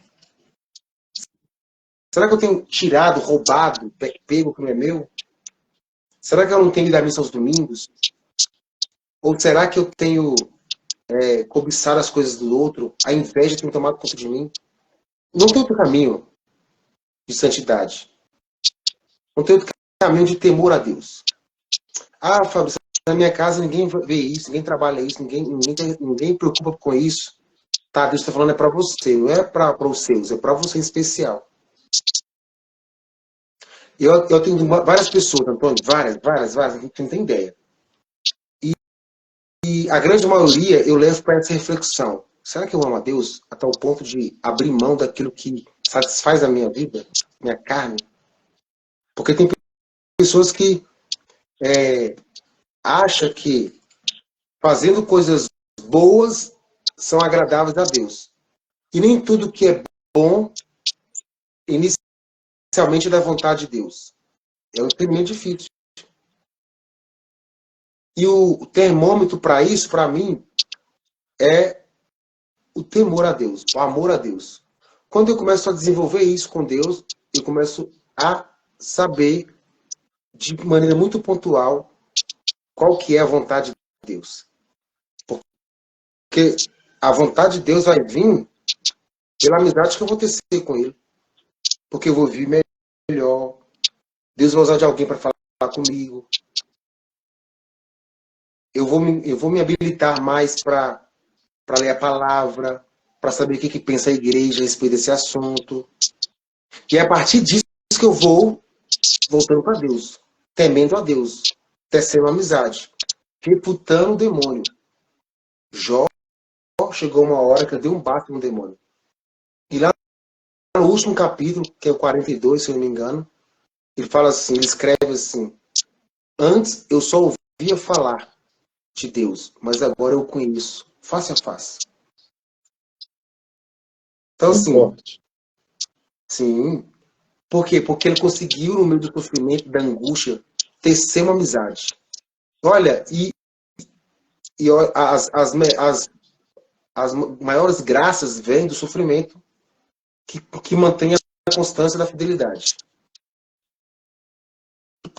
Será que eu tenho tirado, roubado, pego o que não é meu? Será que eu não tenho ido à missa aos domingos? Ou será que eu tenho cobiçado as coisas do outro? A inveja tem tomado conta de mim? Não tem outro caminho de santidade. Não tem outro caminho de temor a Deus. Ah, Fábio, na minha casa ninguém vê isso, ninguém trabalha isso, ninguém preocupa com isso. Tá, Deus está falando é para você, não é para os seus, é para você em especial. Eu tenho várias pessoas, Antônio, várias, a gente não tem ideia. E a grande maioria eu levo para essa reflexão. Será que eu amo a Deus até o ponto de abrir mão daquilo que satisfaz a minha vida, minha carne? Porque tem pessoas que acham que fazendo coisas boas são agradáveis a Deus. E nem tudo que é bom inicialmente é da vontade de Deus. É um experimento difícil. E o termômetro para isso, para mim, é o temor a Deus, o amor a Deus. Quando eu começo a desenvolver isso com Deus, eu começo a saber de maneira muito pontual qual que é a vontade de Deus. Porque a vontade de Deus vai vir pela amizade que eu vou ter com Ele. Porque eu vou viver melhor. Deus vai usar de alguém para falar comigo. Eu vou me habilitar mais para ler a palavra, para saber o que pensa a igreja a respeito desse assunto. E é a partir disso que eu vou voltando para Deus, temendo a Deus, tecendo amizade, reputando o demônio. Jó chegou uma hora que eu dei um bate no demônio. E lá no último capítulo, que é o 42, se eu não me engano, ele fala assim, ele escreve assim: antes eu só ouvia falar de Deus, mas agora eu conheço, face a face. Então, assim, sim. Por quê? Porque ele conseguiu, no meio do sofrimento, da angústia, tecer uma amizade. Olha, as maiores graças vêm do sofrimento que mantém a constância da fidelidade.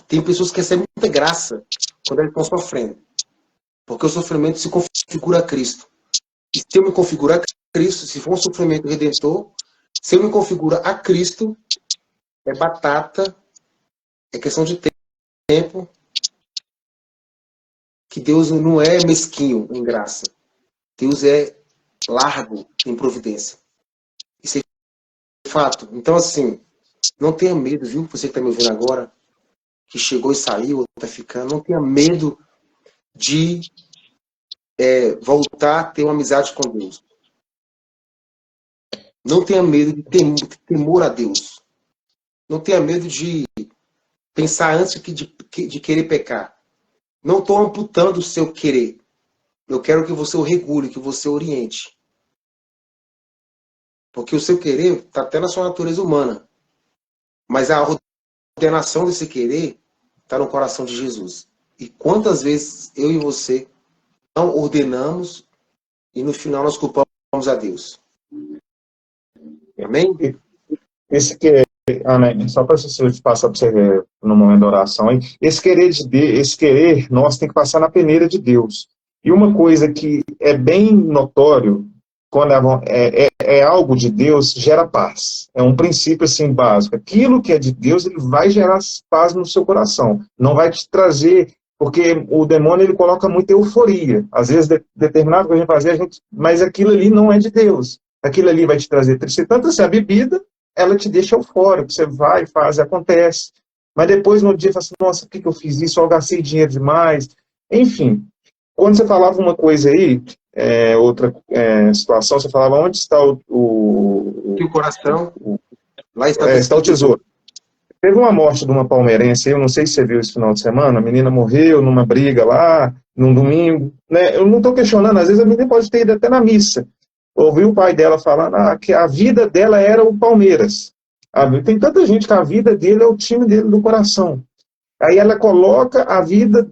Tem pessoas que recebem muita graça quando eles estão sofrendo, porque o sofrimento se configura a Cristo. E se eu me configurar a Cristo, se for um sofrimento redentor, se eu me configura a Cristo, é batata, é questão de tempo, que Deus não é mesquinho em graça. Deus é largo em providência. Isso é fato. Então, assim, não tenha medo, viu? Você que está me ouvindo agora, que chegou e saiu, ou está ficando, não tenha medo de voltar a ter uma amizade com Deus. Não tenha medo de temor a Deus. Não tenha medo de pensar antes de querer pecar. Não estou amputando o seu querer. Eu quero que você o regule, que você o oriente. Porque o seu querer está até na sua natureza humana. Mas a ordenação desse querer está no coração de Jesus. E quantas vezes eu e você não ordenamos e no final nós culpamos a Deus. Amém? Esse querer, Ana, só para você passar para você ver no momento da oração, hein? Esse querer nosso tem que passar na peneira de Deus. E uma coisa que é bem notório, quando é algo de Deus, gera paz. É um princípio assim básico. Aquilo que é de Deus, ele vai gerar paz no seu coração. Não vai te trazer, porque o demônio ele coloca muita euforia. Às vezes, determinado que a gente fazer, mas aquilo ali não é de Deus. Aquilo ali vai te trazer tristeza. Tanto assim, a bebida, ela te deixa eufórico. Você vai, faz, acontece. Mas depois, no dia, você fala assim, nossa, por que eu fiz isso? Eu gastei dinheiro demais. Enfim, quando você falava uma coisa aí, outra situação, você falava, onde está o coração, lá está o tesouro. Teve uma morte de uma palmeirense, eu não sei se você viu esse final de semana, a menina morreu numa briga lá, num domingo, né? Eu não estou questionando, às vezes a menina pode ter ido até na missa. Ouvi o pai dela falando que a vida dela era o Palmeiras. Tem tanta gente que a vida dele é o time dele do coração. Aí ela coloca a vida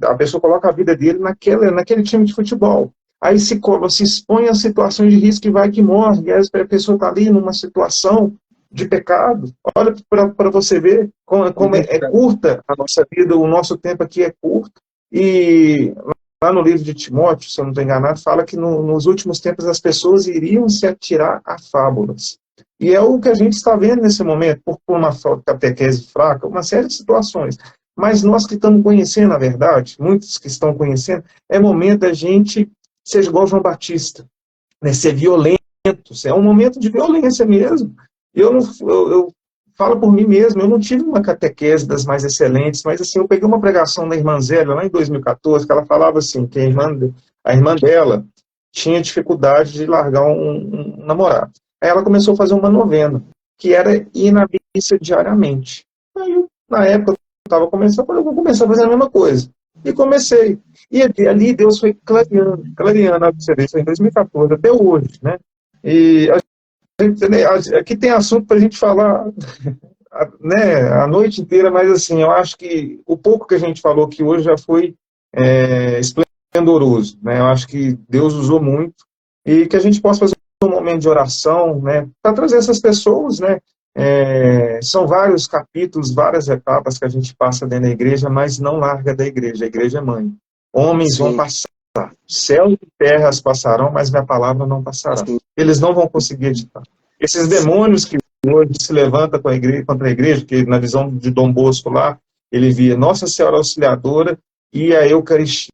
a pessoa coloca a vida dele naquele time de futebol. Aí se expõe a situações de risco que vai que morre, e aí a pessoa está ali numa situação de pecado. Olha para você ver como é curta a nossa vida, o nosso tempo aqui é curto. E lá no livro de Timóteo, se eu não estou enganado, fala que nos últimos tempos as pessoas iriam se atirar a fábulas. E é o que a gente está vendo nesse momento, por uma catequese fraca, uma série de situações. Mas nós que estamos conhecendo a verdade, muitos que estão conhecendo, é momento da gente ser igual João Batista, né, ser violento, é um momento de violência mesmo. Eu falo por mim mesmo, eu não tive uma catequese das mais excelentes, mas assim, eu peguei uma pregação da irmã Zélia, lá em 2014, que ela falava assim, que a irmã dela tinha dificuldade de largar um namorado. Aí ela começou a fazer uma novena, que era ir na missa diariamente. Aí, na época, eu estava começando, eu vou começar a fazer a mesma coisa. E comecei. E ali Deus foi clareando, você vê, isso em 2014, até hoje, né? E aqui tem assunto para a gente falar, né, a noite inteira, mas assim, eu acho que o pouco que a gente falou aqui hoje já foi esplendoroso, né? Eu acho que Deus usou muito e que a gente possa fazer um momento de oração, né, para trazer essas pessoas, né? São vários capítulos, várias etapas que a gente passa dentro da igreja, mas não larga da igreja, a igreja é mãe. Homens Sim. vão passar, céu e terras passarão, mas minha palavra não passará. Sim. Eles não vão conseguir editar. Esses demônios que hoje se levantam contra a igreja, que na visão de Dom Bosco lá, ele via Nossa Senhora Auxiliadora e a Eucaristia.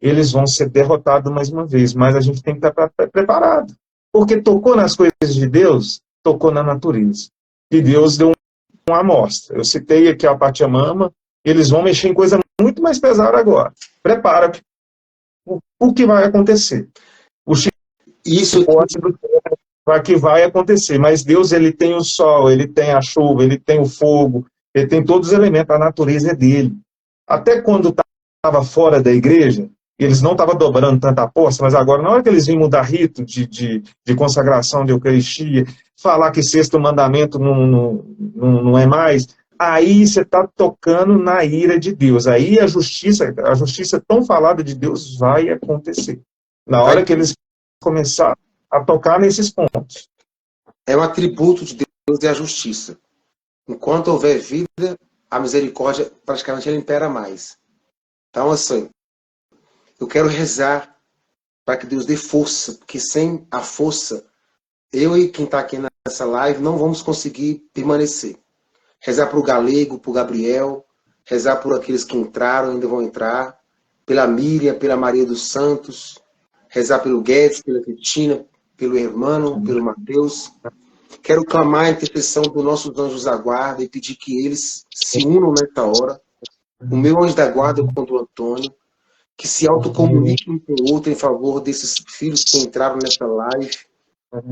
Eles vão ser derrotados mais uma vez, mas a gente tem que estar preparado. Porque tocou nas coisas de Deus, tocou na natureza. E Deus deu uma amostra. Eu citei aqui a Pachamama, eles vão mexer em coisa muito mais pesada agora. Prepara o que vai acontecer. Isso que vai acontecer. Mas Deus, ele tem o sol, ele tem a chuva, ele tem o fogo, ele tem todos os elementos, a natureza é dele. Até quando estava fora da igreja, eles não estavam dobrando tanta aposta, mas agora, na hora que eles vêm mudar rito de consagração de Eucaristia, falar que sexto mandamento não é mais, aí você está tocando na ira de Deus. Aí a justiça tão falada de Deus vai acontecer. Na hora que eles começaram a tocar nesses pontos. É um atributo de Deus e a justiça. Enquanto houver vida, a misericórdia praticamente ela impera mais. Então, assim, eu quero rezar para que Deus dê força, porque sem a força, eu e quem está aqui nessa live não vamos conseguir permanecer. Rezar para o Galego, para o Gabriel, rezar por aqueles que entraram, ainda vão entrar, pela Miriam, pela Maria dos Santos, rezar pelo Guedes, pela Cristina, pelo Hermano, pelo Mateus. Quero clamar a intercessão dos nossos anjos da guarda e pedir que eles se unam nessa hora. O meu anjo da guarda é o Antônio, que se autocomunique um com o outro em favor desses filhos que entraram nessa live.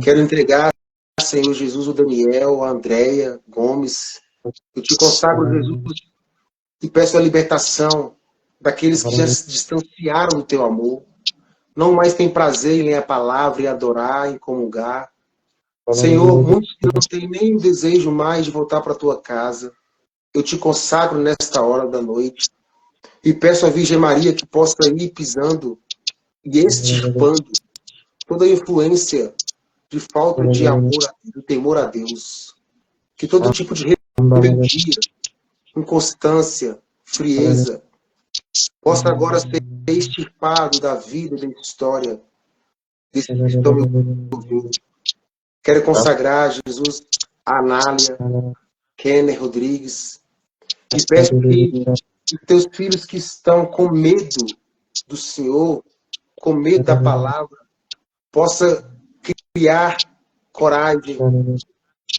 Quero entregar, Senhor Jesus, o Daniel, a Andréia Gomes. Eu te consagro, Jesus, e peço a libertação daqueles que já se distanciaram do teu amor. Não mais têm prazer em ler a palavra e adorar, em comungar. Senhor, muitos que não têm nem o desejo mais de voltar para a tua casa. Eu te consagro nesta hora da noite. E peço à Virgem Maria que possa ir pisando e extirpando toda a influência de falta de amor, de temor a Deus. Que todo tipo de rebeldia, inconstância, frieza, possa agora ser extirpado da vida e da história desse que estão me ouvindo. Quero consagrar, Jesus, a Anália, Kenner Rodrigues, e peço que os teus filhos que estão com medo do Senhor, com medo da palavra, possa criar coragem,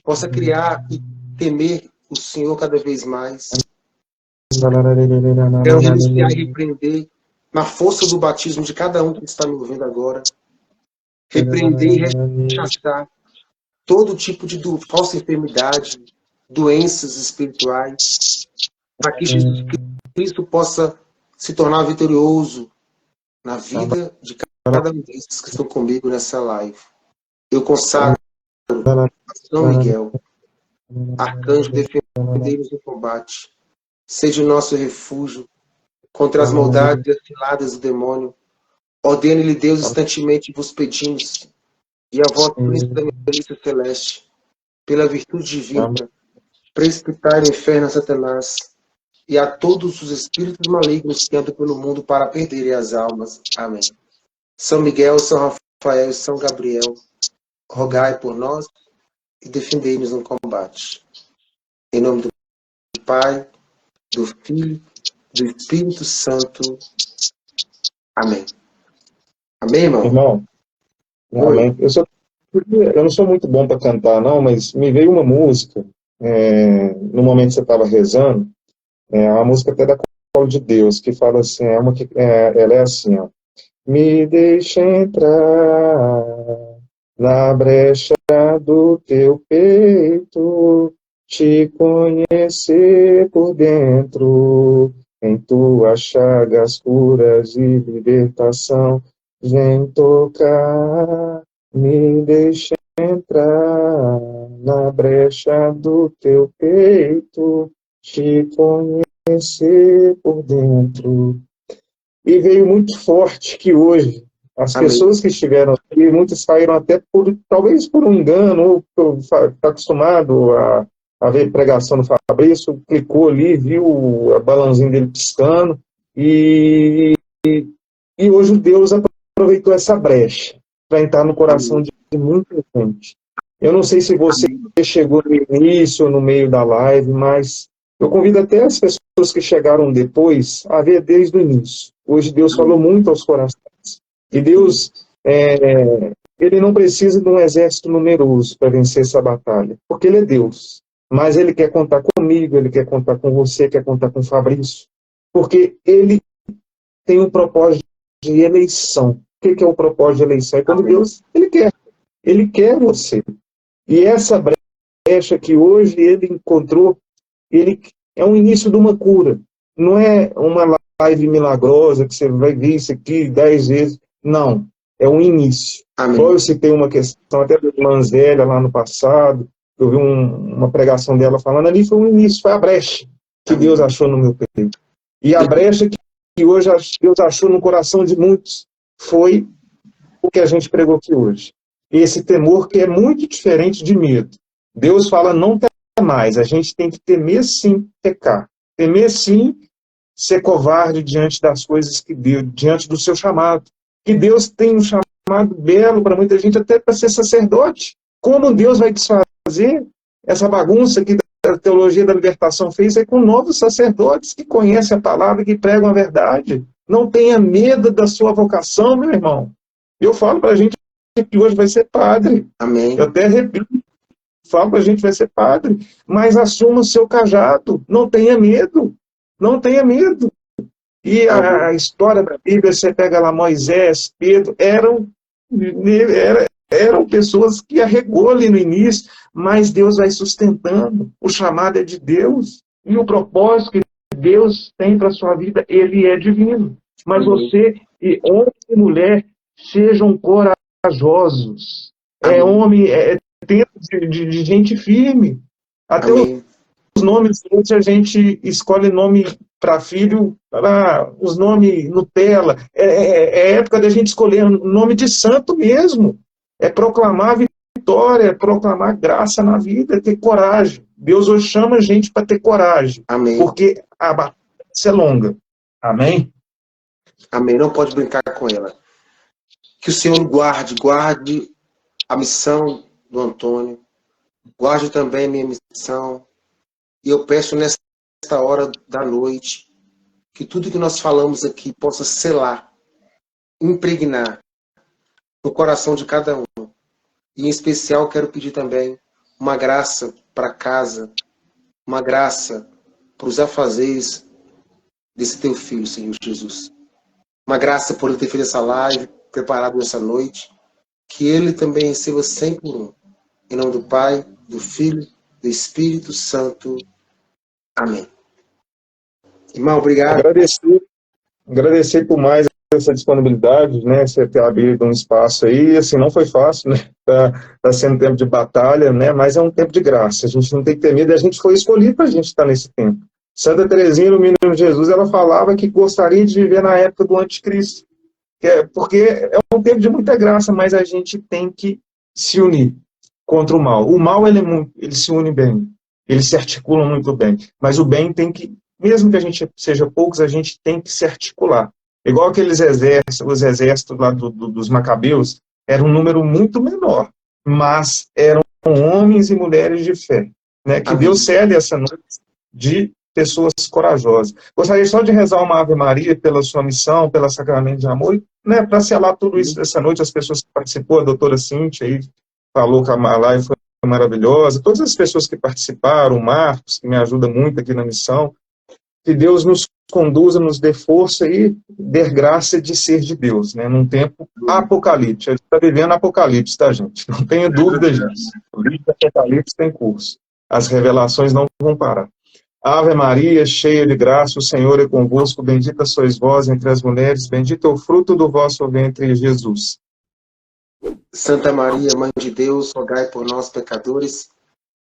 possa criar e temer o Senhor cada vez mais. Quero renunciar e repreender na força do batismo de cada um que está me ouvindo agora. Repreender e rechaçar todo tipo de falsa enfermidade, doenças espirituais, para que Jesus Cristo possa se tornar vitorioso na vida de cada um desses que estão comigo nessa live. Eu consagro a São Miguel, arcanjo, defendei-nos no combate. Seja o nosso refúgio contra as maldades e as ciladas do demônio. Ordene-lhe Deus instantemente vos pedimos, e a voz príncipe da milícia celeste, pela virtude divina, precipitai no inferno a Satanás e a todos os espíritos malignos que andam pelo mundo para perderem as almas. Amém. São Miguel, São Rafael e São Gabriel, rogai por nós e defendei-nos no combate. Em nome do Pai, do Filho, do Espírito Santo. Amém. Amém, irmão? Irmão, amém. Eu não sou muito bom para cantar, não, mas me veio uma música, no momento que você estava rezando, uma música até da Colo de Deus, que fala assim, ela é assim, ó. Me deixa entrar na brecha do teu peito, te conhecer por dentro, em tuas chagas curas de libertação, vem tocar, me deixa entrar na brecha do teu peito, te conhecer por dentro. E veio muito forte que hoje, as Amém. pessoas que estiveram aqui, muitas saíram até talvez por um engano, ou por estar acostumado a ver pregação do Fabrício, clicou ali, viu o balãozinho dele piscando, e hoje Deus aproveitou essa brecha para entrar no coração de muita gente. Eu não sei se você chegou no início ou no meio da live, mas eu convido até as pessoas que chegaram depois a ver desde o início. Hoje Deus falou muito aos corações. E Deus, Ele não precisa de um exército numeroso para vencer essa batalha, porque Ele é Deus. Mas Ele quer contar comigo, Ele quer contar com você, quer contar com o Fabrício, porque Ele tem um propósito de eleição. O que é o propósito de eleição? É quando Deus, Ele quer você. E essa brecha que hoje Ele encontrou, Ele é o início de uma cura. Não é uma live milagrosa que você vai ver isso aqui 10 vezes. Não, é um início. Só eu citei uma questão até da irmã Zélia lá no passado, eu vi uma pregação dela falando, ali foi um início, foi a brecha que Deus achou no meu peito. E a brecha que hoje Deus achou no coração de muitos foi que a gente pregou aqui hoje. Esse temor que é muito diferente de medo. Deus fala, não temais. A gente tem que temer sim pecar. Temer sim ser covarde diante das coisas que Deus, diante do seu chamado. Que Deus tem um chamado belo para muita gente, até para ser sacerdote. Como Deus vai desfazer essa bagunça que a teologia da libertação fez é com novos sacerdotes que conhecem a palavra e que pregam a verdade. Não tenha medo da sua vocação, meu irmão. Eu falo para a gente que hoje vai ser padre. Amém. Eu até repito, falo para a gente vai ser padre, mas assuma o seu cajado. Não tenha medo. Não tenha medo. E a história da Bíblia, você pega lá Moisés, Pedro, eram pessoas que arregou ali no início, mas Deus vai sustentando. O chamado é de Deus. E o propósito que Deus tem para a sua vida, ele é divino. Mas você, e homem e mulher, sejam corajosos. Homem, tempo de gente firme. Até os nomes, a gente escolhe nome para filho, os nomes Nutella. É época da gente escolher nome de santo mesmo. É proclamar vitória, é proclamar graça na vida, é ter coragem. Deus hoje chama a gente para ter coragem. Amém. Porque a batalha é longa. Amém? Amém. Não pode brincar com ela. Que o Senhor guarde a missão do Antônio, guarde também a minha missão. E eu peço nesta hora da noite que tudo que nós falamos aqui possa selar, impregnar no coração de cada um. E em especial quero pedir também uma graça para casa, uma graça para os afazeres desse teu filho, Senhor Jesus. Uma graça por ele ter feito essa live, preparado essa noite, que ele também receba 100 por 1. Em nome do Pai, do Filho, do Espírito Santo. Amém. Irmão, obrigado. Agradecer por mais essa disponibilidade, né? Você ter abrido um espaço aí, assim, não foi fácil, né? Tá sendo um tempo de batalha, né? Mas é um tempo de graça. A gente não tem que ter medo, a gente foi escolhido para a gente estar nesse tempo. Santa Teresinha, no Menino Jesus, ela falava que gostaria de viver na época do anticristo. Porque é um tempo de muita graça, mas a gente tem que se unir contra o mal. O mal, ele se une bem, ele se articula muito bem, mas o bem tem que, mesmo que a gente seja poucos, a gente tem que se articular. Igual aqueles exércitos, os exércitos lá dos Macabeus, era um número muito menor, mas eram homens e mulheres de fé, né? Que Deus cele essa noite de pessoas corajosas. Gostaria só de rezar uma Ave Maria pela sua missão, pelo sacramento de amor, né, para selar tudo isso essa noite, as pessoas que participou, a doutora Cíntia aí falou que a live foi maravilhosa, todas as pessoas que participaram, o Marcos, que me ajuda muito aqui na missão, que Deus nos conduza, nos dê força e dê graça de ser de Deus, né, num tempo apocalíptico. A gente está vivendo apocalipse, tá, gente? Não tenha dúvida disso. O livro do Apocalipse tem curso. As revelações não vão parar. Ave Maria, cheia de graça, o Senhor é convosco, bendita sois vós entre as mulheres, bendito é o fruto do vosso ventre, Jesus. Santa Maria, Mãe de Deus, rogai por nós, pecadores,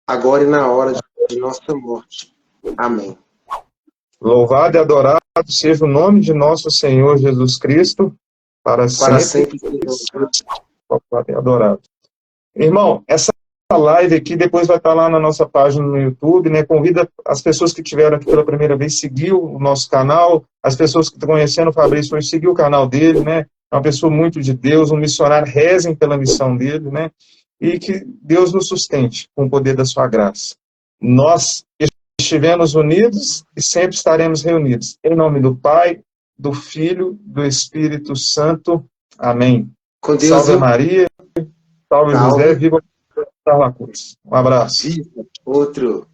agora e na hora de nossa morte. Amém. Louvado e adorado seja o nome de nosso Senhor Jesus Cristo, para sempre. Louvado e adorado. Irmão, essa live aqui depois vai estar lá na nossa página no YouTube, né? Convida as pessoas que estiveram aqui pela primeira vez a seguir o nosso canal, as pessoas que estão conhecendo o Fabrício hoje, seguir o canal dele, né? É uma pessoa muito de Deus, um missionário, rezem pela missão dele, né? E que Deus nos sustente com o poder da sua graça. Nós estivemos unidos e sempre estaremos reunidos. Em nome do Pai, do Filho, do Espírito Santo. Amém. Com Deus, salve Maria, salve José, viva a cruz. Um abraço. Outro.